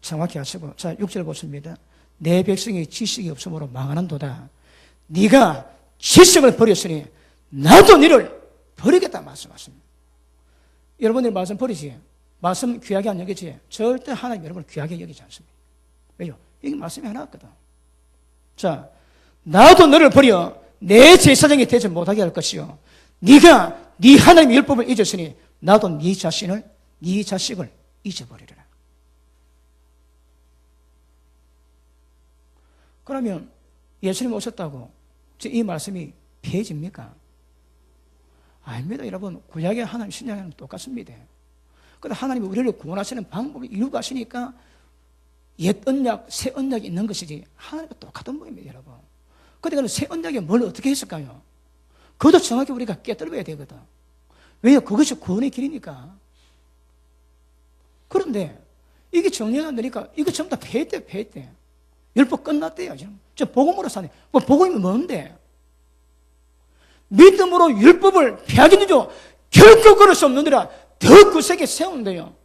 정확히 하시고, 자 6절 보십니다. 내 백성이 지식이 없으므로 망하는도다. 네가 지식을 버렸으니 나도 너를 버리겠다 말씀하십니다. 여러분들 말씀 버리지? 말씀 귀하게 안 여기지? 절대 하나님 여러분을 귀하게 여기지 않습니다. 왜요? 이게 말씀이 하나 없거든. 자, 나도 너를 버려 내 제사장이 되지 못하게 할 것이요. 네가 네 하나님의 율법을 잊었으니 나도 네 자식을 잊어버리리라. 그러면 예수님 오셨다고 이 말씀이 폐해집니까? 아닙니다, 여러분. 구약의 하나님, 신약은 똑같습니다. 그런데 하나님이 우리를 구원하시는 방법을 이루고 하시니까 옛 언약, 새 언약이 있는 것이지 하나님과 똑같은 모입니다, 여러분. 그런데 새 언약에 뭘 어떻게 했을까요? 그것도 정확히 우리가 깨달아야 되거든. 왜요? 그것이 구원의 길이니까. 그런데 이게 정리가 안 되니까 이거 전부 다 폐했대. 율법 끝났대요. 저 복음으로 사네. 뭐 복음이 뭔데? 믿음으로 율법을 폐하겠느냐? 결코 그럴 수 없느니라. 더 굳세게 세운대요.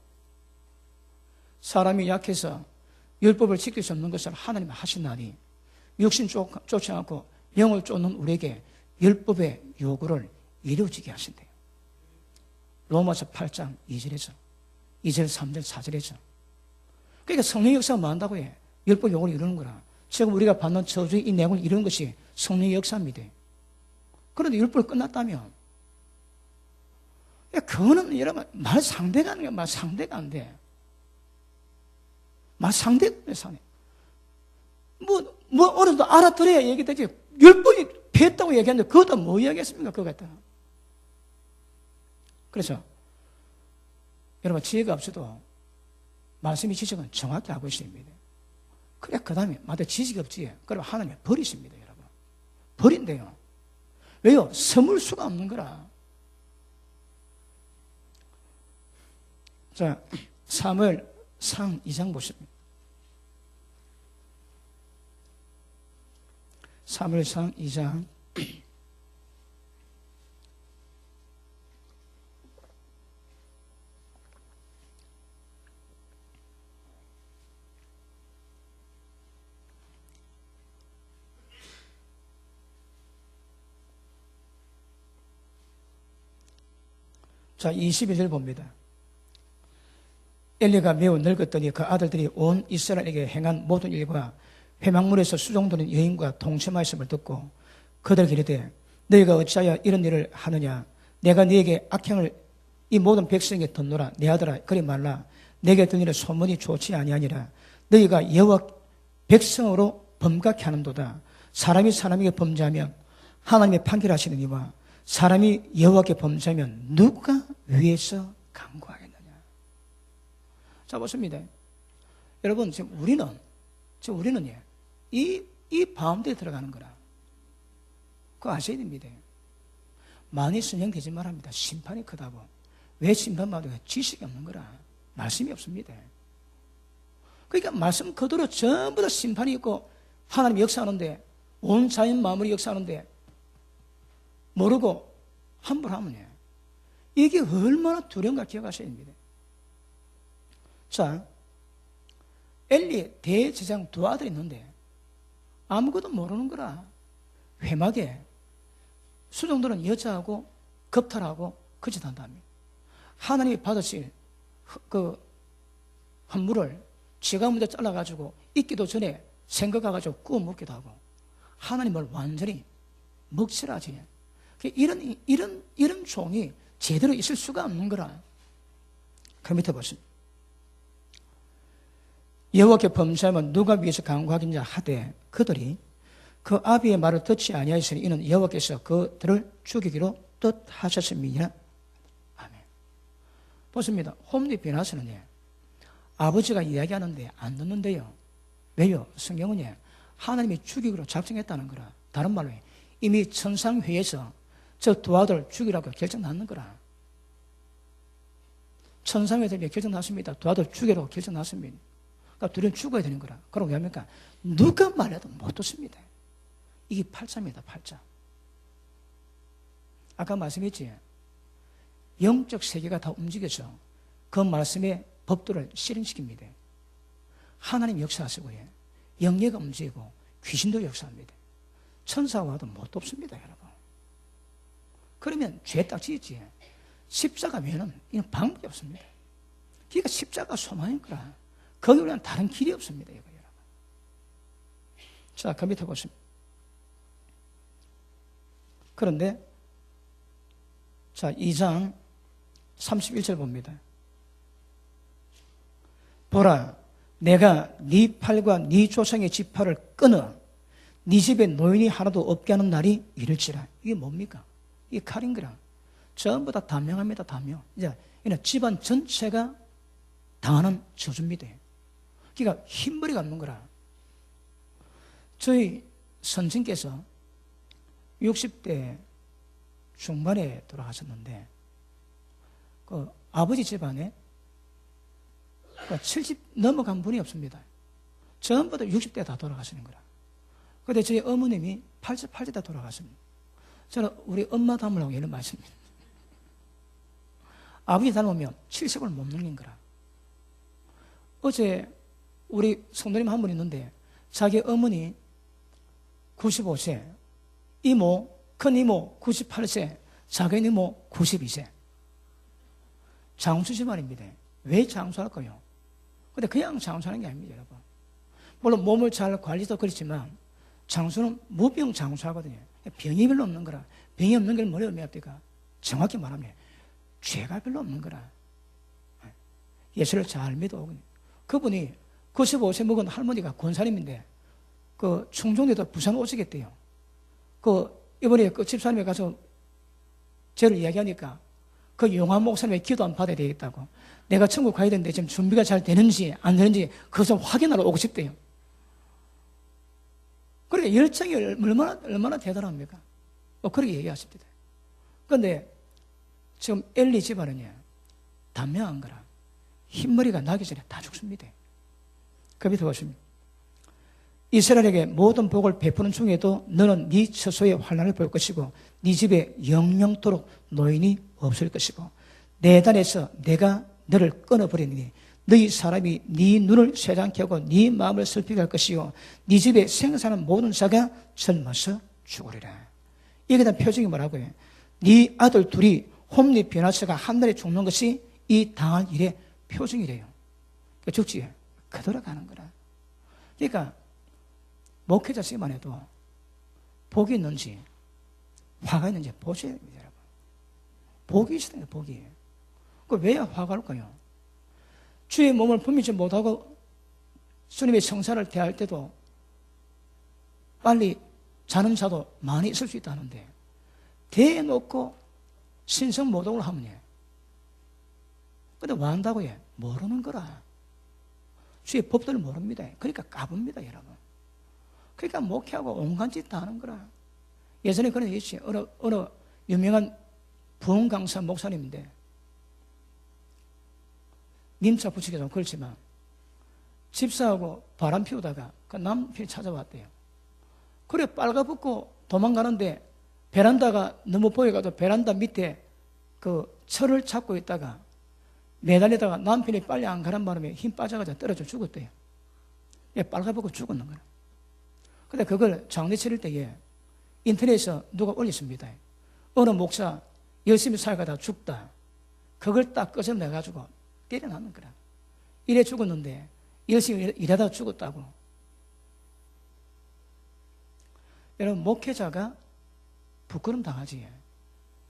사람이 약해서 율법을 지킬 수 없는 것을 하나님 하시나니 육신 쫓지 않고 영을 쫓는 우리에게 율법의 요구를 이루어지게 하신대요. 로마서 8장 2절에서 2절, 3절, 4절에서. 그러니까 성령 역사가 뭐 한다고 해? 율법 요구를 이루는 거라. 지금 우리가 받는 저주의 이 내용을 이루는 것이 성령의 역사입니다. 그런데 율법이 끝났다면 그거는 여러분 말 상대가 안 돼. 말 상대가 안 돼. 말 상대가 안 돼. 뭐 어느 정도 알아들어야 얘기되지. 율법이 폐했다고 얘기하는데 그것도 뭐 이야기했습니까? 그거 갖다. 그래서 여러분 지혜가 없어도 말씀이 지식은 정확히 하고 있습니다. 그래 그 다음에 맞아 지식이 없지. 그럼 하나님이 버리십니다, 여러분. 버린대요. 왜요? 섬을 수가 없는 거라. 자, 사무엘 사무엘상 2장 보십니다. 사무엘상 2장 22절 봅니다. 엘리가 매우 늙었더니 그 아들들이 온 이스라엘에게 행한 모든 일과 회막문에서 수종드는 여인과 동침하였음을 듣고 그들에게 이르되 너희가 어찌하여 이런 일을 하느냐 내가 너에게 악행을 이 모든 백성에게 덧노라 내 아들아 그리 말라 내게 듣는 소문이 좋지 아니하니라 너희가 여호와 백성으로 범각케 하는도다 사람이 사람에게 범죄하면 하나님의 판결하시느니와 사람이 여호와께 범죄하면 누가 위에서 강구하겠느냐. 자 보십니다. 여러분 지금 우리는 이 바운드에 들어가는 거라. 그거 아셔야 됩니다. 많이 선정되지 말합니다. 심판이 크다고. 왜 심판받아요? 지식이 없는 거라. 말씀이 없습니다. 그러니까 말씀 그대로 전부 다 심판이 있고 하나님이 역사하는데 온 자연 마무리 역사하는데 모르고 함부로 하면 이게 얼마나 두려운가 기억하셔야 됩니다. 자, 엘리 대제사장 두 아들이 있는데 아무것도 모르는 거라. 회막에 수종들은 여자하고 겁탈하고 거짓한다며. 하나님이 받으실 그 한물을 지가 먼저 잘라가지고 익기도 전에 생각해가지고 구워 먹기도 하고 하나님을 완전히 먹칠하지. 이런 종이 제대로 있을 수가 없는 거라. 그 밑에 보십니다. 여호와께 범죄하면 누가 위에서 강구하겠냐 하되 그들이 그 아비의 말을 듣지 아니하였으니 이는 여호와께서 그들을 죽이기로 뜻하셨음이니라. 아멘. 보십니다. 홈리 비나스는 아버지가 이야기하는데 안 듣는데요. 왜요? 성경은 하나님이 죽이기로 작정했다는 거라. 다른 말로 이미 천상회에서 저 두 아들 죽이라고 결정났는 거라. 천상회에서 결정났습니다. 두 아들 죽이라고 결정났습니다. 그러니까 둘은 죽어야 되는 거라. 그럼 왜 합니까? 누가 말해도 못 듣습니다. 이게 8자입니다. 8자. 아까 말씀했지. 영적 세계가 다 움직여서 그 말씀의 법도를 실행시킵니다. 하나님 역사하시고 영예가 움직이고 귀신도 역사합니다. 천사가 와도 못 돕습니다. 여러분. 그러면 죄 딱 지었지. 십자가 외에는 이런 방법이 없습니다. 그러니까 십자가 소망인 거라. 거기 우리는 다른 길이 없습니다. 이거 여러분. 자, 그 밑에 보십니다. 그런데 자 2장 31절 봅니다. 보라, 내가 네 팔과 네 조상의 지파를 끊어 네 집에 노인이 하나도 없게 하는 날이 이를지라. 이게 뭡니까? 이게 칼인 거라. 전부 다 단명합니다. 단명. 이제 집안 전체가 당하는 저주입니다. 그러니까 흰머리가 없는 거라. 저희 선생께서 60대 중반에 돌아가셨는데 그 아버지 집안에 70 넘어간 분이 없습니다. 전부 다 60대 다 돌아가시는 거라. 그런데 저희 어머님이 88세 다 돌아가십니다. 저는 우리 엄마 닮으려고 이런 말씀입니다. 아버지 닮으면 70을 못 넘긴 거라. 어제 우리 성도님 한 분 있는데 자기 어머니 95세, 이모, 큰 이모 98세, 작은 이모 92세. 장수 집안입니다. 왜 장수할까요? 근데 그냥 장수하는 게 아닙니다, 여러분. 물론 몸을 잘 관리도 그렇지만 장수는 무병 장수하거든요. 병이 별로 없는 거라. 병이 없는 게 뭐라고 의미합니까? 정확히 말하면 죄가 별로 없는 거라. 예수를 잘 믿어오거든요. 그분이 95세 먹은 할머니가 권사님인데 그 충청도에도 부산 오시겠대요. 이번에 그 집사님에 가서 저를 이야기하니까 그 용화 목사님의 기도 안 받아야 되겠다고. 내가 천국 가야 되는데 지금 준비가 잘 되는지 안 되는지 그것을 확인하러 오고 싶대요. 그러니까 열정이 얼마나 대단합니까? 그렇게 얘기하십니다. 그런데 지금 엘리 집안은요, 단명한 거라. 흰머리가 나기 전에 다 죽습니다. 그 밑에 보십니다. 이스라엘에게 모든 복을 베푸는 중에도 너는 네 처소의 환난을 볼 것이고 네 집에 영영토록 노인이 없을 것이고 내 단에서 내가 너를 끊어버리니 너희 사람이 네 눈을 쇠장케 하고 네 마음을 슬피게 할 것이요 네 집에 생사는 모든 자가 젊어서 죽으리라. 여기에 대한 표정이 뭐라고요? 네 아들 둘이 홈리 비나스가 한 달에 죽는 것이 이 당할 일의 표정이래요. 그러니까 죽지 그대로 가는 거라. 그러니까 목회자 씨만 해도 복이 있는지 화가 있는지 보셔야 됩니다, 여러분. 복이 있어야 돼요, 복이. 왜 화가 올까요? 주의 몸을 품이지 못하고 주님의 성사를 대할 때도 빨리 자는 자도 많이 있을 수 있다는데 대놓고 신성모독을 하면 해. 근데 뭐 한다고 해? 모르는 거라. 주의 법들을 모릅니다. 그러니까 까붑니다, 여러분. 그러니까 목회하고 온갖 짓 다 하는 거라. 예전에 그런 일이 있어요. 어느 유명한 부흥 강사 목사님인데 님자 붙이기 좀 그렇지만 집사하고 바람 피우다가 그 남편이 찾아왔대요. 그래 빨가벗고 도망가는데 베란다가 너무 보여가지고 베란다 밑에 그 철을 잡고 있다가 매달리다가 남편이 빨리 안 가란 바람에 힘 빠져가지고 떨어져 죽었대요. 빨가벗고 죽었는 거야. 근데 그걸 장례 치를 때에 인터넷에서 누가 올렸습니다. 어느 목사 열심히 살다가 죽다. 그걸 딱 끄집어내가지고 때려놨는 거라. 이래 죽었는데 열심히 일하다 죽었다고. 여러분 목회자가 부끄럼 당하지.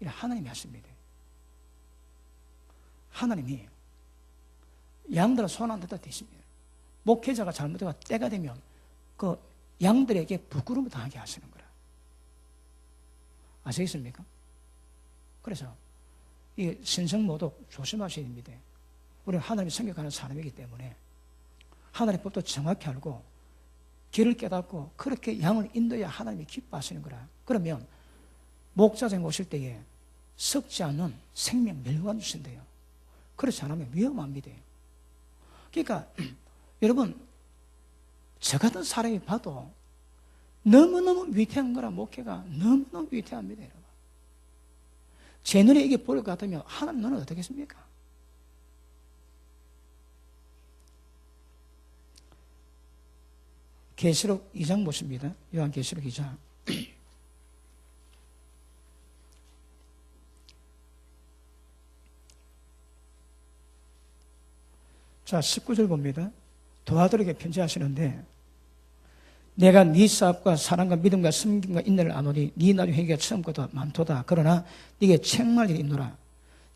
하나님이 하십니다. 하나님이 양들은 손 안 대다 대십니다. 목회자가 잘못해가 때가 되면 그 양들에게 부끄러움을 당하게 하시는 거라. 아시겠습니까? 그래서 이 신성모독 조심하셔야 됩니다. 우리는 하나님이 생각하는 사람이기 때문에 하나님의 법도 정확히 알고 길을 깨닫고 그렇게 양을 인도해야 하나님이 기뻐하시는 거라. 그러면 목자장 오실 때에 썩지 않는 생명 멸관 주신대요. 그렇지 않으면 위험합니다. 그러니까 여러분 저 같은 사람이 봐도 너무너무 위태한 거라. 목회가 너무너무 위태합니다, 여러분. 제 눈에 이게 보일 것 같으면 하나님 눈은 어떻겠습니까? 계시록 2장 보십니다. 요한계시록 2장. 자, 19절 봅니다. 도아들에게 편지하시는데 내가 네 사업과 사랑과 믿음과 섬김과 인내를 아노니 네 나중 행위가 처음보다 많도다. 그러나 네게 책망할 일이 있노라.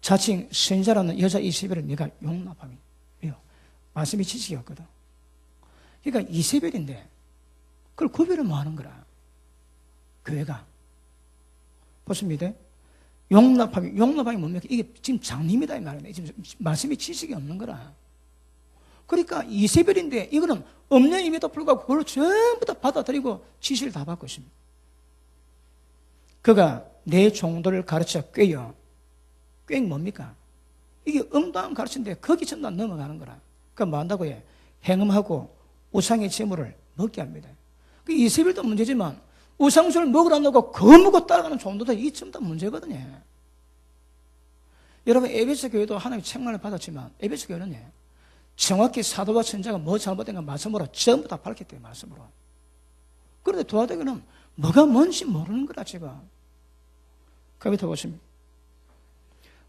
자칭 선지자라는 여자 이세벨을 네가 용납하미. 왜요? 말씀이 지식이 없거든. 그러니까 이세벨인데 그걸 구별을 뭐 하는 거라. 교회가. 보십니다. 용납함이 뭡니까? 이게 지금 장님이다 이 말이네. 지금 말씀이 지식이 없는 거라. 그러니까 이세벨인데 이거는 없는 임에도 불구하고 그걸 전부 다 받아들이고 지시를 다 받고 있습니다. 그가 내 종들을 가르쳐 꿰어. 꿰 뭡니까? 이게 엉뚱한 가르치는데 거기 전부 다 넘어가는 거라. 그러니까 뭐 한다고 해? 행음하고 우상의 제물을 먹게 합니다. 그 이세벨도 문제지만 우상수를 먹으라고 거무고 따라가는 종들도 이 전부 다 문제거든요. 여러분 에베소 교회도 하나님의 책망을 받았지만 에베소 교회는 정확히 사도와 선자가 뭐 잘못된가 말씀으로 전부 다 밝혔대요. 말씀으로. 그런데 도하대교는 뭐가 뭔지 모르는 거라 지금. 그 밑에 보십니다.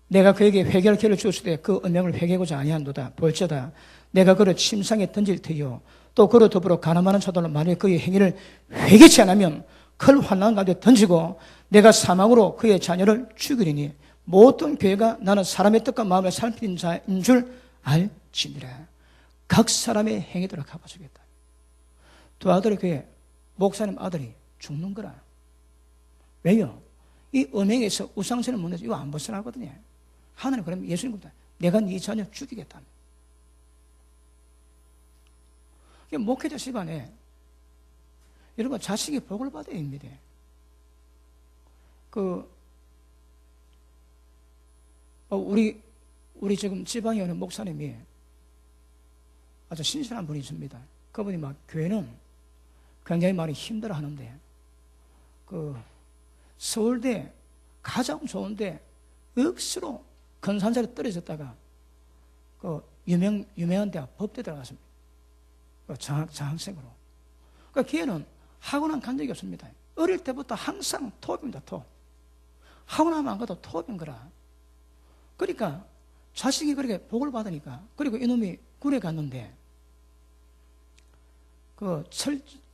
내가 그에게 회개할 기회를 주었을 때 그 언명을 회개하고자 아니한도다. 볼지어다 내가 그를 침상에 던질 터이요 또 그로 더불어 가늠하는 자들로 만일 그의 행위를 회개치 않으면 큰 환난 가운데 던지고 내가 사망으로 그의 자녀를 죽이리니 모든 교회가 나는 사람의 뜻과 마음을 살피는 자인 줄 알지니라. 각 사람의 행위대로 갚아주겠다. 두 아들의 교회 목사님 아들이 죽는 거라. 왜요? 이 음행에서 우상신을 묻는데 이거 안 벗어나거든요. 하나님 그러면 예수님보다 내가 네 자녀 죽이겠다. 목회자 시간에 여러분 자식이 복을 받아야 합니다. 우리 지금 지방에 오는 목사님이 아주 신실한 분이 있습니다. 그분이 막 교회는 굉장히 많이 힘들어 하는데, 서울대 가장 좋은데 억수로 근산자로 떨어졌다가 유명한 대학 법대 들어갔습니다. 장학생으로. 그러니까 걔는 학원 간 적이 없습니다. 어릴 때부터 항상 토업입니다. 토업. 학원 하면 안 가도 토업인 거라. 그러니까 자식이 그렇게 복을 받으니까, 그리고 이놈이 굴에 갔는데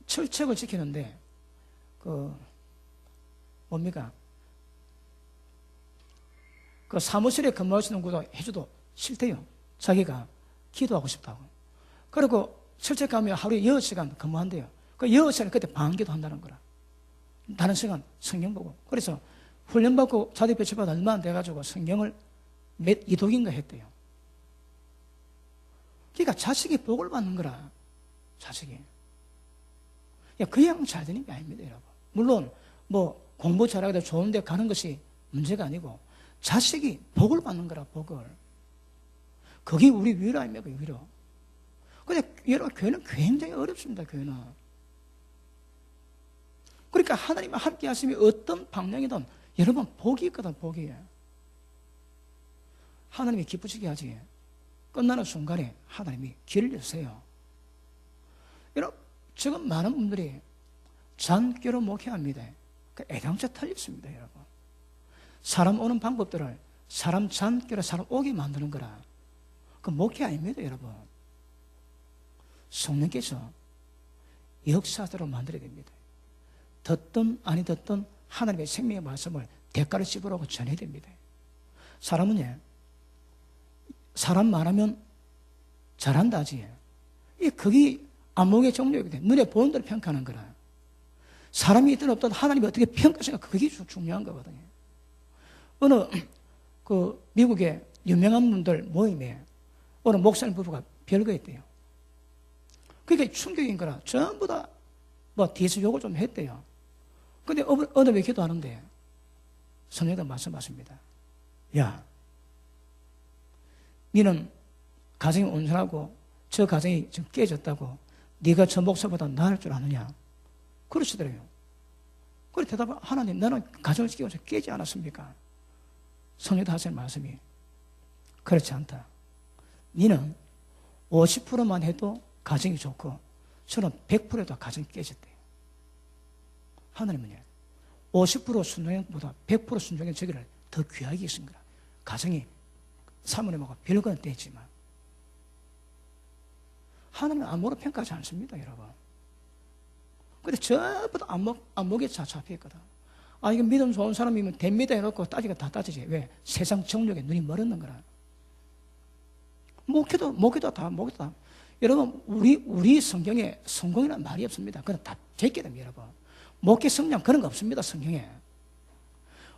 철책을 지키는데 뭡니까? 사무실에 근무하시는 것도 해줘도 싫대요. 자기가 기도하고 싶다고. 그리고 철책 가면 하루에 6시간 근무한대요. 그 6시간 그때 반기도 한다는 거라. 다른 시간 성경 보고. 그래서 훈련받고 자대 배치받아 얼마 안 돼가지고 성경을 몇 이독인가 했대요. 그러니까 자식이 복을 받는 거라. 자식이. 그냥 잘 되는 게 아닙니다, 여러분. 물론 공부 잘하게 좋은 데 가는 것이 문제가 아니고 자식이 복을 받는 거라, 복을. 그게 우리 위로 아닙니까, 위로. 근데 여러분, 교회는 굉장히 어렵습니다, 교회는. 그러니까 하나님과 함께 하심이 어떤 방향이든 여러분 복이 있거든, 복이. 하나님이 기쁘시게 하지. 끝나는 순간에 하나님이 길을 여세요. 여러분, 지금 많은 분들이 잔교로 목회합니다. 애당초 틀렸습니다, 여러분. 사람 오는 방법들을 사람 잔교로 사람 오게 만드는 거라. 그 목회 아닙니다, 여러분. 성령께서 역사대로 만들어야 됩니다. 듣든 아니 듣든 하나님의 생명의 말씀을 대가를 씹으라고 전해야 됩니다. 사람은 사람 말하면 잘한다 하지. 그게 안목의 정력이거든요. 눈에 보는 대로 평가하는 거라. 사람이 있든 없든 하나님이 어떻게 평가하시는가, 그게 중요한 거거든요. 어느 미국의 유명한 분들 모임에 어느 목사님 부부가 별거했대요. 그게 충격인 거라. 전부 다 뒤에서 욕을 좀 했대요. 근데 어느 왜 기도하는데 성령님 말씀하십니다. 야, 너는 가정이 온전하고 저 가정이 지금 깨졌다고 네가 저 목사보다 나을 줄 아느냐? 그러시더래요. 그래 대답을, 하나님, 나는 가정을 지키면서 깨지 않았습니까? 성령님 하시는 말씀이 그렇지 않다. 너는 50%만 해도 가정이 좋고 저는 100%도 가정이 깨졌대요. 하나님은요, 50% 순종보다 100% 순종의 저기를 더 귀하게 계신 거라. 가정이 사모님하고 별거는 떼지만 하나님은 안목으로 평가하지 않습니다, 여러분. 근데 전부 다 안목에 잡혀있거든. 이거 믿음 좋은 사람이면 됩니다 해놓고 따지가 다 따지지. 왜? 세상 정욕에 눈이 멀었는 거라. 목회도 다. 여러분, 우리 성경에 성공이라는 말이 없습니다. 그건 다 제끼 됩니다, 여러분. 목회 성령 그런 거 없습니다, 성경에.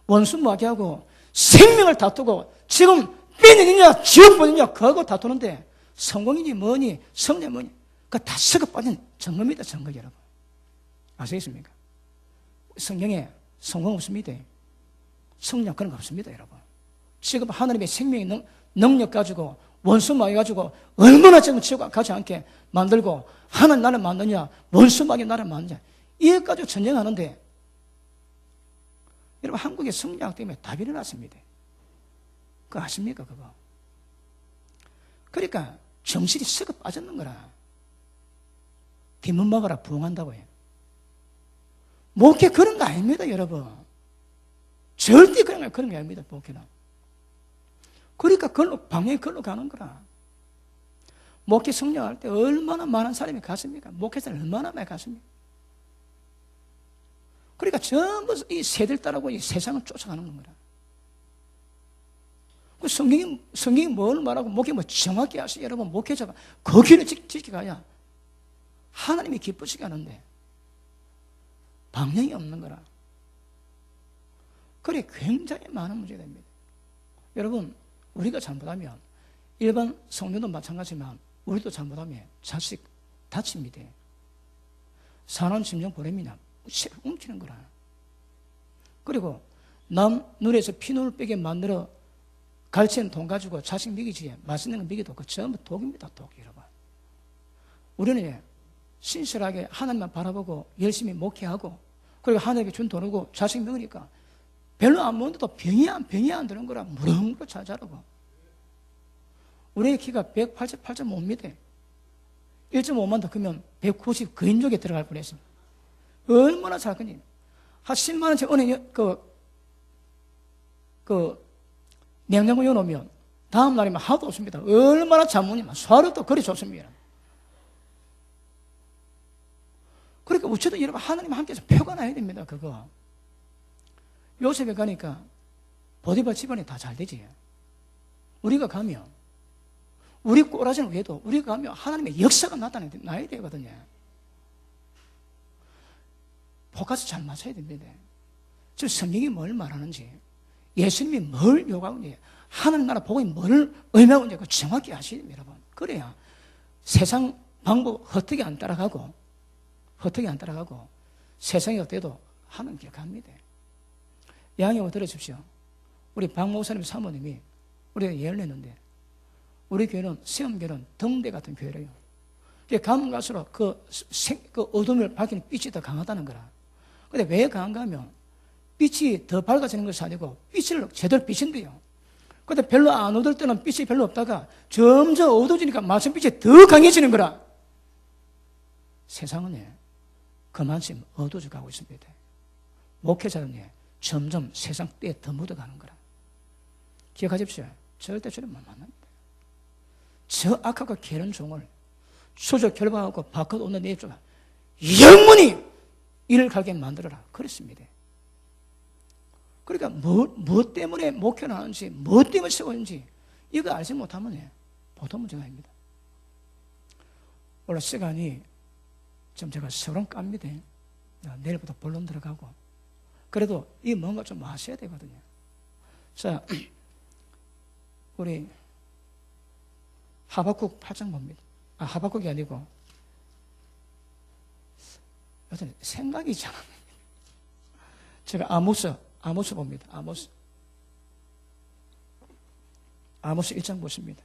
원수 마귀하고 생명을 다투고 지금 삐느냐 지옥보느냐 그거 다투는데 성공이니 뭐니 성령 뭐니 그거 다 썩어 빠진 증거입니다, 증거 여러분. 아시겠습니까? 성경에 성공 없습니다. 성령 그런 거 없습니다, 여러분. 지금 하나님의 생명의 능력 가지고 원수 마귀 가지고 얼마나 지금 지옥 가지 않게 만들고 하나님 나를 만드냐 원수 마귀 나를 만드냐 이것까지 전쟁하는데 여러분 한국의 성령 때문에 다 일어났습니다. 그거 아십니까 그거? 그러니까 정신이 썩어 빠졌는 거라. 뒷문 막아라 부흥한다고 해요. 목회 그런 거 아닙니다, 여러분. 절대 그런 거 아닙니다, 목회는. 그러니까 방향이 그걸로 가는 거라. 목회 성령할 때 얼마나 많은 사람이 갔습니까? 목회자는 얼마나 많이 갔습니까? 그러니까 전부 이 세대를 따르고 이 세상을 쫓아가는 거라. 그 성경이 뭘 말하고 목회 정확히 하시 여러분 목회자가 거기를 지켜가야 하나님이 기쁘시게 하는데 방향이 없는 거라. 그래 굉장히 많은 문제가 됩니다. 여러분 우리가 잘못하면 일반 성도도 마찬가지지만 우리도 잘못하면 자식 다칩니다. 사람 심정 보냄이나 훔치는 거라. 그리고 남 눈에서 피눈을 빼게 만들어 갈치는 돈 가지고 자식 먹이지 맛있는 거 먹이도 그 전부 독입니다, 독 여러분. 우리는 신실하게 하나님만 바라보고 열심히 목회하고 그리고 하나님께 준 돈이고 자식 먹으니까 별로 안 먹는데도 병이 안 드는 거라 무럭무럭 잘 자라고. 우리의 키가 188.5m 1.5만 더 크면 190 근족에 들어갈 뻔했습니다. 얼마나 작으니 한 10만 원짜리 은행 냉장고 열어놓으면 다음 날이면 하나도 없습니다. 얼마나 자문이면 소화력도 그리 좋습니다. 그러니까 어쨌든 여러분 하나님 함께해서 표가 나야 됩니다. 그거 요셉에 가니까 보디발 집안이 다 잘 되지. 우리가 가면 우리 꼬라지는 외에도 우리가 가면 하나님의 역사가 나타나야 되거든요. 포커스 잘 맞춰야 됩니다. 즉 성경이 뭘 말하는지 예수님이 뭘 요구하는지 하나님 나라 복음이 뭘 의미하고 있는지 정확히 아셔야 됩니다. 여러분. 그래야 세상 방법 헛되게 안 따라가고 세상이 어때도 하나님 기억합니다. 양해を들어주십시오. 우리 박 목사님 사모님이 우리가 예언을 했는데 우리 교회는 시험교회는 등대 같은 교회래요. 가면 갈수록 그 어둠을 밝히는 빛이 더 강하다는 거라. 근데 왜 강한가 하면 빛이 더 밝아지는 것이 아니고 빛을 제대로 비친대요. 근데 별로 안 어두울 때는 빛이 별로 없다가 점점 어두워지니까 말씀빛이 더 강해지는 거라. 세상은 그만큼 어두워져 가고 있습니다. 목회자는 점점 세상 때에 더 묻어가는 거라. 기억하십시오. 절대 저를 못 만납니다. 저 악하고 게으른 종을 수적 결방하고 바깥 오는 내주가 영원히 이를 가게 만들어라. 그랬습니다. 그러니까 뭐 때문에 목회를 하는지 뭐 때문에 세우는지 이거 알지 못하면 보통 문제가 아닙니다. 오늘 시간이 좀 제가 서론 깝니다. 내일부터 본론 들어가고 그래도 이 뭔가 좀 하셔야 되거든요. 자, 우리 하박국 8장 봅니다. 하박국이 아니고 여튼 생각이 잘 안 납니다. 제가 아모스 봅니다. 아모스 1장 보십니다.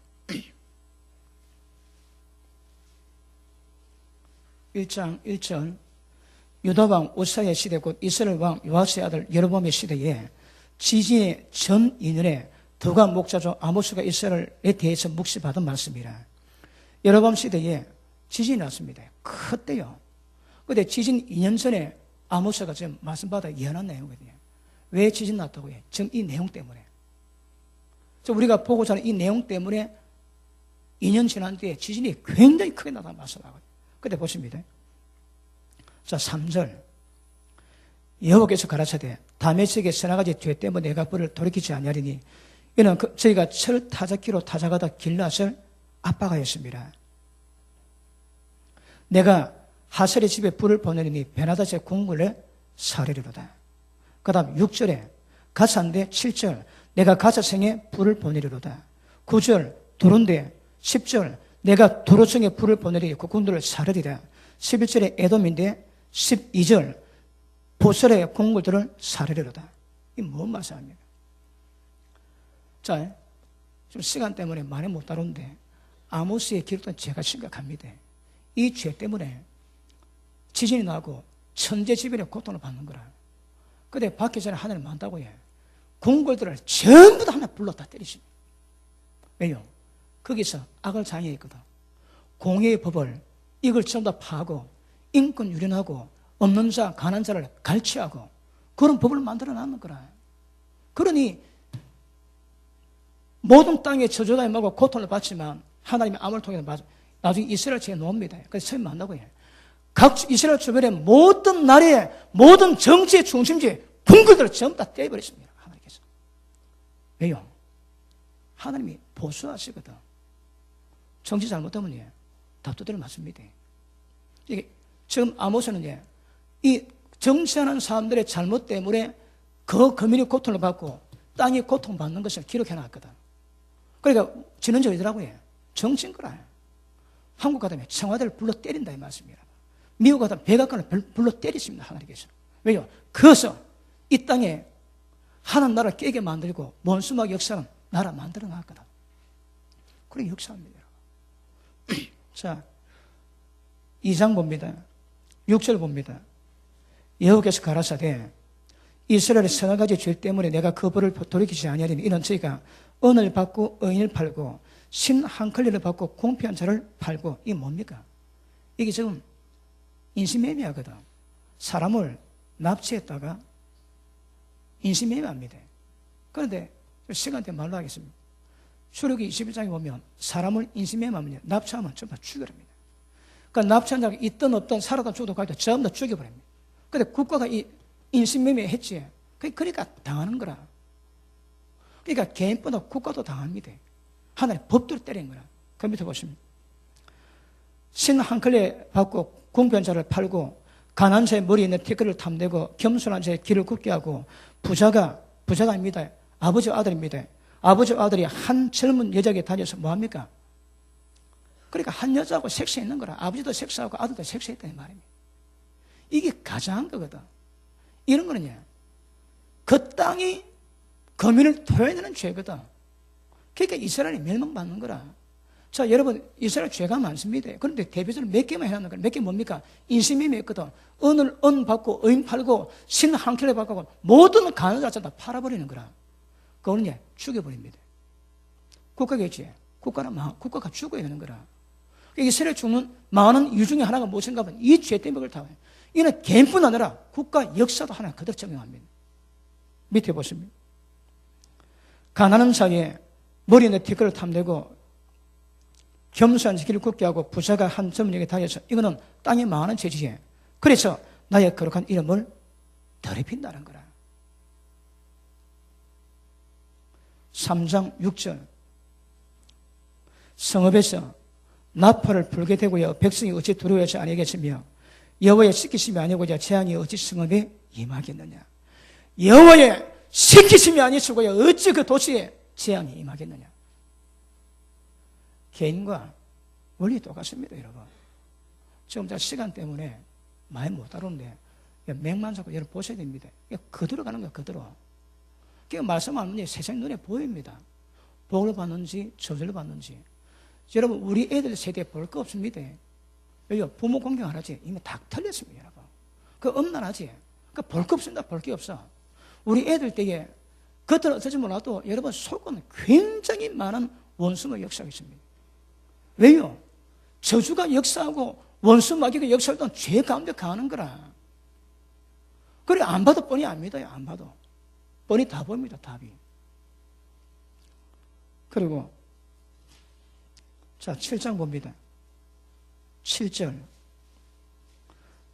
1장 1절 유다왕 우사의 시대 곧 이스라엘 왕 요아스의 아들 여로보암의 시대에 지진의 전 2년에 드가 목자죠 아모스가 이스라엘에 대해서 묵시받은 말씀이라. 여로보암 시대에 지진이 났습니다. 컸대요. 그런데 지진 2년 전에 아모스가 지금 말씀받아 예언한 내용이거든요. 왜 지진 났다고 해요? 지금 이 내용 때문에. 우리가 보고자 하는 이 내용 때문에 2년 지난 뒤에 지진이 굉장히 크게 나타나 말씀하거든요. 그때 보십니다. 자, 3절. 여호와께서 가라사대 다메섹의 서너 가지 죄 때문에 내가 그를 돌이키지 아니하리니 이는 저희가 철 타작기로 타작하다 길앗을 압박하였습니다. 내가 하설의 집에 불을 보내리니 베나다의 궁궐에 사르리로다. 그 다음 6절에 가사인데 7절 내가 가사성에 불을 보내리로다. 9절 도론데 10절 내가 도로성에 불을 보내리 그 군들을 사르리라. 11절에 에돔인데 12절 보설의 궁궐들을 사르리로다. 이 뭔 말씀입니까? 자, 좀 시간 때문에 많이 못 다루는데 아모스의 기록은 제가 심각합니다. 이 죄 때문에 지진이 나고 천재지변의 고통을 받는 거라. 근데 받기 전에 하늘을 만다고 해. 궁궐들을 전부 다 하나 불렀다 때리십니다. 왜요? 거기서 악을 장애했거든. 공의의 법을 이걸 전부 다 파하고 인권 유린하고 없는 자, 가난한 자를 갈취하고 그런 법을 만들어 놨는 거라. 그러니 모든 땅에 저주가 임하고 고통을 받지만 하나님의 암을 통해서 나중에 이스라엘 죄에 놓습니다. 그래서 처음 만나고 해요. 각 이스라엘 주변의 모든 나라의 모든 정치의 중심지 궁궐들을 전부 다 떼버렸습니다. 하나님께서. 왜요? 하나님이 보수하시거든. 정치 잘못하면 답도대로 맞습니다. 이게 지금 아모스는 이 정치하는 사람들의 잘못 때문에 그 거민이 고통을 받고 땅이 고통받는 것을 기록해놨거든. 그러니까 지난주에 이더라고요. 정치인 거라. 한국 가다면 청와대를 불러 때린다 이 말씀이라. 미국 가다면 백악관을 불러 때리십니다. 하나님께서. 왜요? 그래서 이 땅에 하나님 나라를 깨게 만들고 원수막 역사는 나라 만들어 놨거든. 그런 역사입니다. 자, 2장 봅니다. 6절 봅니다. 여호와께서 가라사대 이스라엘의 서너 가지 죄 때문에 내가 그 벌을 돌이키지 아니하리니 이는 저희가 은을 받고 의인을 팔고 신 한 컬리를 받고 공평한 자를 팔고. 이게 뭡니까? 이게 지금 인신매매하거든. 사람을 납치했다가 인신매매합니다. 그런데 시간 때문에 말로 하겠습니다. 출애굽기 21장에 보면 사람을 인신매매하면 납치하면 전부 다 죽여버립니다. 그러니까 납치한 자가 있든 없든 살아도 죽어도 가도 전부 다 죽여버립니다. 그런데 국가가 이 인신매매 했지. 그러니까 당하는 거라. 그러니까 개인보다 국가도 당합니다. 하나의 법대로 때리는 거라. 그 밑에 보시면 신 한 컬레 받고 공평한 자를 팔고 가난한 자의 머리에 있는 티끌을 탐내고 겸손한 자의 길을 굽게 하고 부자가 아닙니다. 아버지 아들입니다. 아버지 아들이 한 젊은 여자에게 다녀서 뭐합니까? 그러니까 한 여자하고 섹스했는 거라. 아버지도 섹스하고 아들도 섹스했다는 말입니다. 이게 가장한 거거든. 이런 거는요, 그 땅이 거민을 토해내는 죄거든. 그러니까 이스라엘이 멸망받는 거라. 자, 여러분, 이스라엘 죄가 많습니다. 그런데 대표적으로 몇 개만 해놨는 거야. 몇 개 뭡니까? 인신매매 했거든. 은을 은 받고 의인 팔고 신 한 켤레 받고 모든 가난한 자다 팔아버리는 거라. 그거는 죽여버립니다. 국가겠지. 국가가 죽어야 되는 거라. 이스라엘 죽는 많은 이유 중에 하나가 무엇인가 하면 이 죄 때문에 그렇다고 해요. 이는 개인뿐 아니라 국가 역사도 하나 그대로 적용합니다. 밑에 보십니다. 가난한 자의 머리에 있는 티끌을 탐내고 겸손한 길을 굽게 하고 부자가 한 젊은이에게 다녀서 이거는 땅에 많은 죄지에 그래서 나의 거룩한 이름을 더럽힌다는 거라. 3장 6절 성읍에서 나팔을 불게 되고요 백성이 어찌 두려워하지 아니겠으며 여호와의 시키심이 아니고자 재앙이 어찌 성읍에 임하겠느냐. 여호와의 시키심이 아니시고요 어찌 그 도시에 재앙이 임하겠느냐. 개인과 원리 똑같습니다, 여러분. 지금 제가 시간 때문에 많이 못 다루는데 맥만 잡고 여러분 보셔야 됩니다. 그대로 가는 거야, 그대로. 그러니까 말씀하면 세상 눈에 보입니다. 복을 받는지 저주를 받는지. 여러분, 우리 애들 세대에 볼 거 없습니다. 왜요? 부모 공경 안 하지? 이미 다 틀렸습니다, 여러분. 그 엄난하지? 그 볼 거 없습니다, 볼 게 없어. 우리 애들 때에 겉으로 어쩌지 몰라도 여러분 속은 굉장히 많은 원수의 역사가 있습니다. 왜요? 저주가 역사하고 원수 마귀가 역사할 때는 죄 가운데 가는 거라. 그래, 안 봐도 뻔히 압니다요, 안 봐도. 뻔히 다 보입니다, 답이. 그리고, 자, 7장 봅니다. 7절.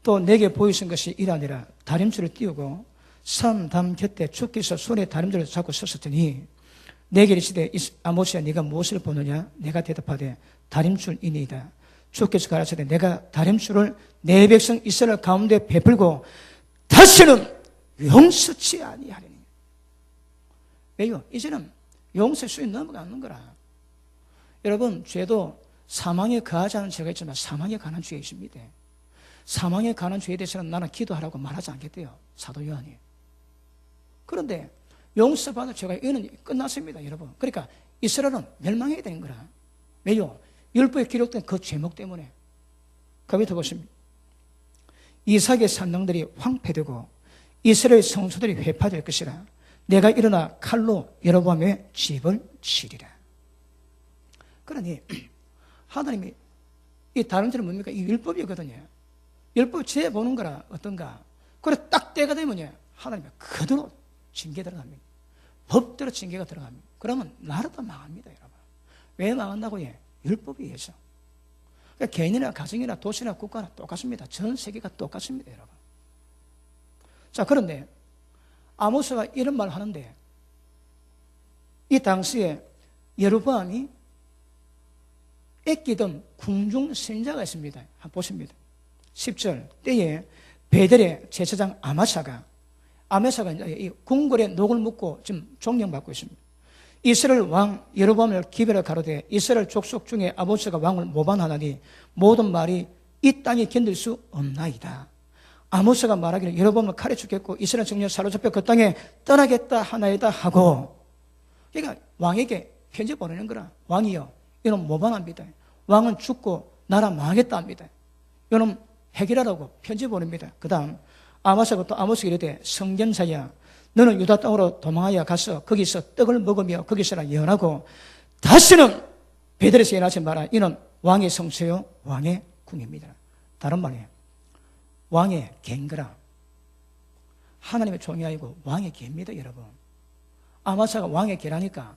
또 내게 보이신 것이 이라니라. 다림줄을 띄우고 산 담 곁에 주께서 손에 다림줄을 잡고 섰으니 내게 이르시되 아모스야 네가 무엇을 보느냐. 내가 대답하되 다림줄이니이다. 주께서 가라사대 내가 다림줄을 내 백성 이스라엘 가운데 베풀고 다시는 용서치 아니하리니. 왜요? 이제는 용서의 수위 넘어가는 거라. 여러분, 죄도 사망에 거하지 않은 죄가 있지만 사망에 관한 죄가 있습니다. 사망에 관한 죄에 대해서는 나는 기도하라고 말하지 않겠대요, 사도 요한이. 그런데 용서받을 죄가 이는 끝났습니다, 여러분. 그러니까 이스라엘은 멸망해야 되는 거라. 왜요? 율법에 기록된 그 제목 때문에. 그 밑에 보십니다. 이삭의 산당들이 황폐되고 이스라엘 성소들이 회파될 것이라. 내가 일어나 칼로 여로보암의 집을 치리라. 그러니 하나님이 이 다른지는 뭡니까? 이 율법이거든요. 율법 죄 보는 거라 어떤가. 그래 딱 때가 되면 하나님이 그대로 징계 들어갑니다. 법대로 징계가 들어갑니다. 그러면 나라도 망합니다, 여러분. 왜 망한다고요? 율법에 의해서. 그러니까 개인이나 가정이나 도시나 국가나 똑같습니다. 전 세계가 똑같습니다, 여러분. 자, 그런데 아모스가 이런 말을 하는데 이 당시에 여로보암이 애끼던 궁중 선지자가 있습니다. 한번 보십니다. 10절 때에 베델의 제사장 아마사가 이 궁궐에 녹을 묻고 지금 존경받고 있습니다. 이스라엘 왕 여로보암을 기별을 가로되 이스라엘 족속 중에 아모스가 왕을 모반하나니 모든 말이 이 땅에 견딜 수 없나이다. 아모스가 말하기를 여로보암을 칼에 죽겠고 이스라엘 정령 사로잡혀 그 땅에 떠나겠다 하나이다 하고, 그러니까 왕에게 편지 보내는 거라. 왕이여, 이는 모반합니다. 왕은 죽고 나라 망하겠다 합니다. 요놈 해결하라고 편지 보냅니다. 그 다음 아모스가 또 아모스가 이르되 성견자야 너는 유다 땅으로 도망하여 가서 거기서 떡을 먹으며 거기서나 예언하고 다시는 베들에서 예언하지 마라. 이는 왕의 성소요 왕의 궁입니다. 다른 말이에요. 왕의 개인 거라. 하나님의 종이 아니고 왕의 개입니다, 여러분. 아모스가 왕의 개라니까.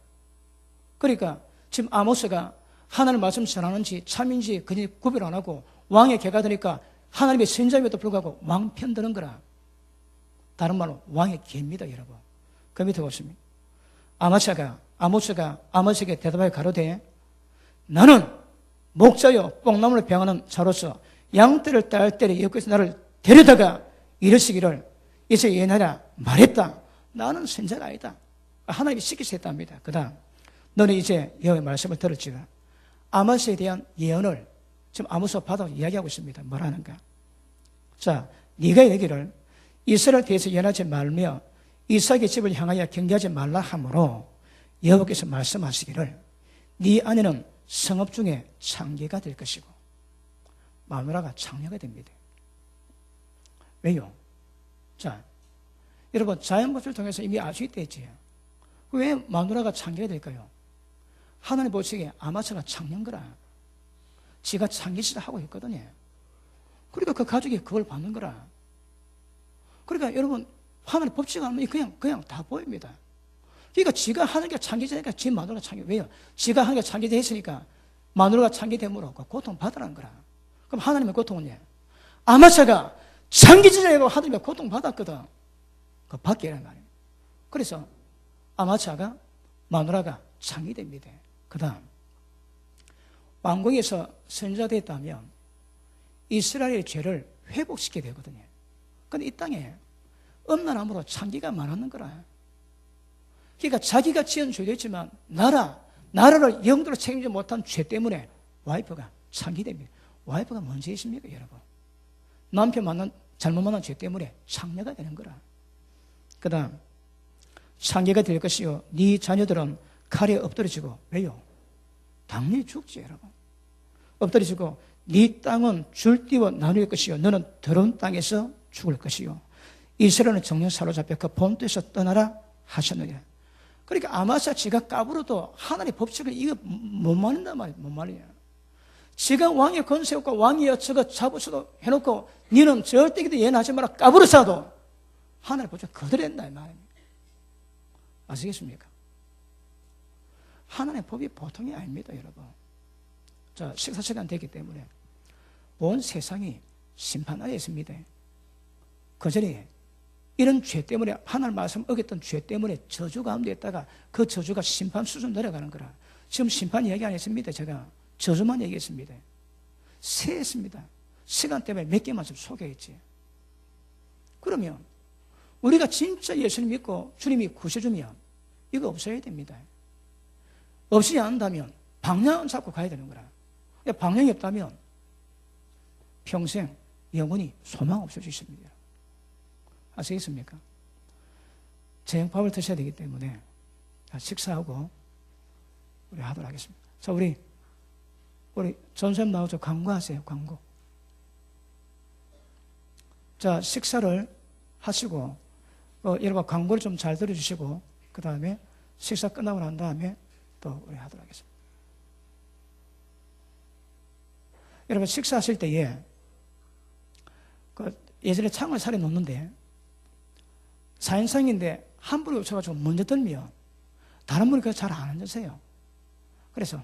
그러니까 지금 아모스가 하나님 말씀 전하는지 참인지 그냥 구별 안 하고 왕의 개가 되니까 하나님의 선자임에도 불구하고 왕 편드는 거라. 다른 말로 왕의 개입니다, 여러분. 그 밑에 보십니다. 아모스에게 대답하여 가로되 나는 목자여 뽕나무를 병하는 자로서 양떼를 딸 때에 여기서 나를 데려다가 이르시기를 이제 예나라 말했다. 나는 선자가 아니다. 하나님이 시키셔야 했답니다. 그 다음 너는 이제 여호와의 말씀을 들었지가 아모스에 대한 예언을 지금 아모스가 받아 이야기하고 있습니다. 뭐라는가? 자, 네가 얘기를 이스라엘 대해서 예언하지 말며 이삭의 집을 향하여 경계하지 말라 하므로 여호와께서 말씀하시기를 네 아내는 성읍 중에 창기가 될 것이고 마누라가 창녀가 됩니다. 왜요? 자, 여러분 자연법칙을 통해서 이미 알 수 있다했지. 왜 마누라가 창기가 될까요? 하나님 보시기에 아모스가 창녀인 거라. 지가 창기짓을 하고 있거든요. 그러니까 그 가족이 그걸 받는 거라. 그러니까 여러분 하나님 법칙 알면 그냥 다 보입니다. 그러니까 지가 하는 게 창기자니까 지 마누라가 창기. 왜요? 지가 하는 게 창기자 했으니까 마누라가 창기됨으로 고통 받으라는 거라. 그럼 하나님의 고통은 아모스가 창기자라고 하나님의 고통 받았거든. 그 받게 이란 말이에요. 그래서 아모스가 마누라가 창기됩니다. 그 다음 왕궁에서 선지자됐다면 이스라엘의 죄를 회복시켜야 되거든요. 근데 이 땅에 음란함으로 창기가 많았는 거라. 그러니까 자기가 지은 죄도 있지만 나라를 영도로 책임지지 못한 죄 때문에 와이프가 창기됩니다. 와이프가 뭔 죄이십니까, 여러분? 남편 잘못 만난 죄 때문에 창녀가 되는 거라. 그 다음 창기가 될 것이요 네 자녀들은 칼에 엎드려지고. 왜요? 당연히 죽지, 여러분. 엎드려지고 네 땅은 줄띠워 나눌 것이요 너는 더러운 땅에서 죽을 것이요 이스라엘은 정령 사로잡혀 그 본토에서 떠나라 하셨느니라. 그러니까 아모스가 지가 까불어도 하나님의 법칙을 이거 못 말린단 말이에요. 못 말이에요. 지가 왕의 권세였고 왕이여 저거 잡으셔도 해놓고 니는 절대 기도 예언하지 마라 까불어서도 하나님의 법칙을 거절한다 이 말이에요. 아시겠습니까? 하나님의 법이 보통이 아닙니다, 여러분. 자, 식사 시간 됐기 때문에 온 세상이 심판 아래 있습니다. 그전에 이런 죄 때문에 하나님 말씀 어겼던 죄 때문에 저주 가운데 있다가 그 저주가 심판 수준 내려가는 거라. 지금 심판 이야기 안 했습니다. 제가 저주만 얘기했습니다. 세했습니다. 시간 때문에 몇 개만 좀 소개했지. 그러면 우리가 진짜 예수님 믿고 주님이 구세주면 이거 없어야 됩니다. 없지 않는다면 방향을 잡고 가야 되는 거라. 방향이 없다면 평생 영원히 소망 없어질 수 있습니다. 아시겠습니까? 저녁밥을 드셔야 되기 때문에 식사하고 우리 하도록 하겠습니다. 자, 우리 전선생님 나오죠. 광고하세요. 광고. 자, 식사를 하시고 여러분 광고를 좀 잘 들어주시고 그 다음에 식사 끝나고 난 다음에 또 우리 하도록 하겠습니다. 여러분 식사하실 때에 예전에 창을 살에 놓는데 사인상인데 한 분이 오셔가지고 먼저 들면 다른 분이 잘 안 앉으세요. 그래서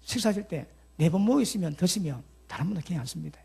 식사하실 때 4번 모여 있으면 드시면 다른 분은 그냥 앉습니다.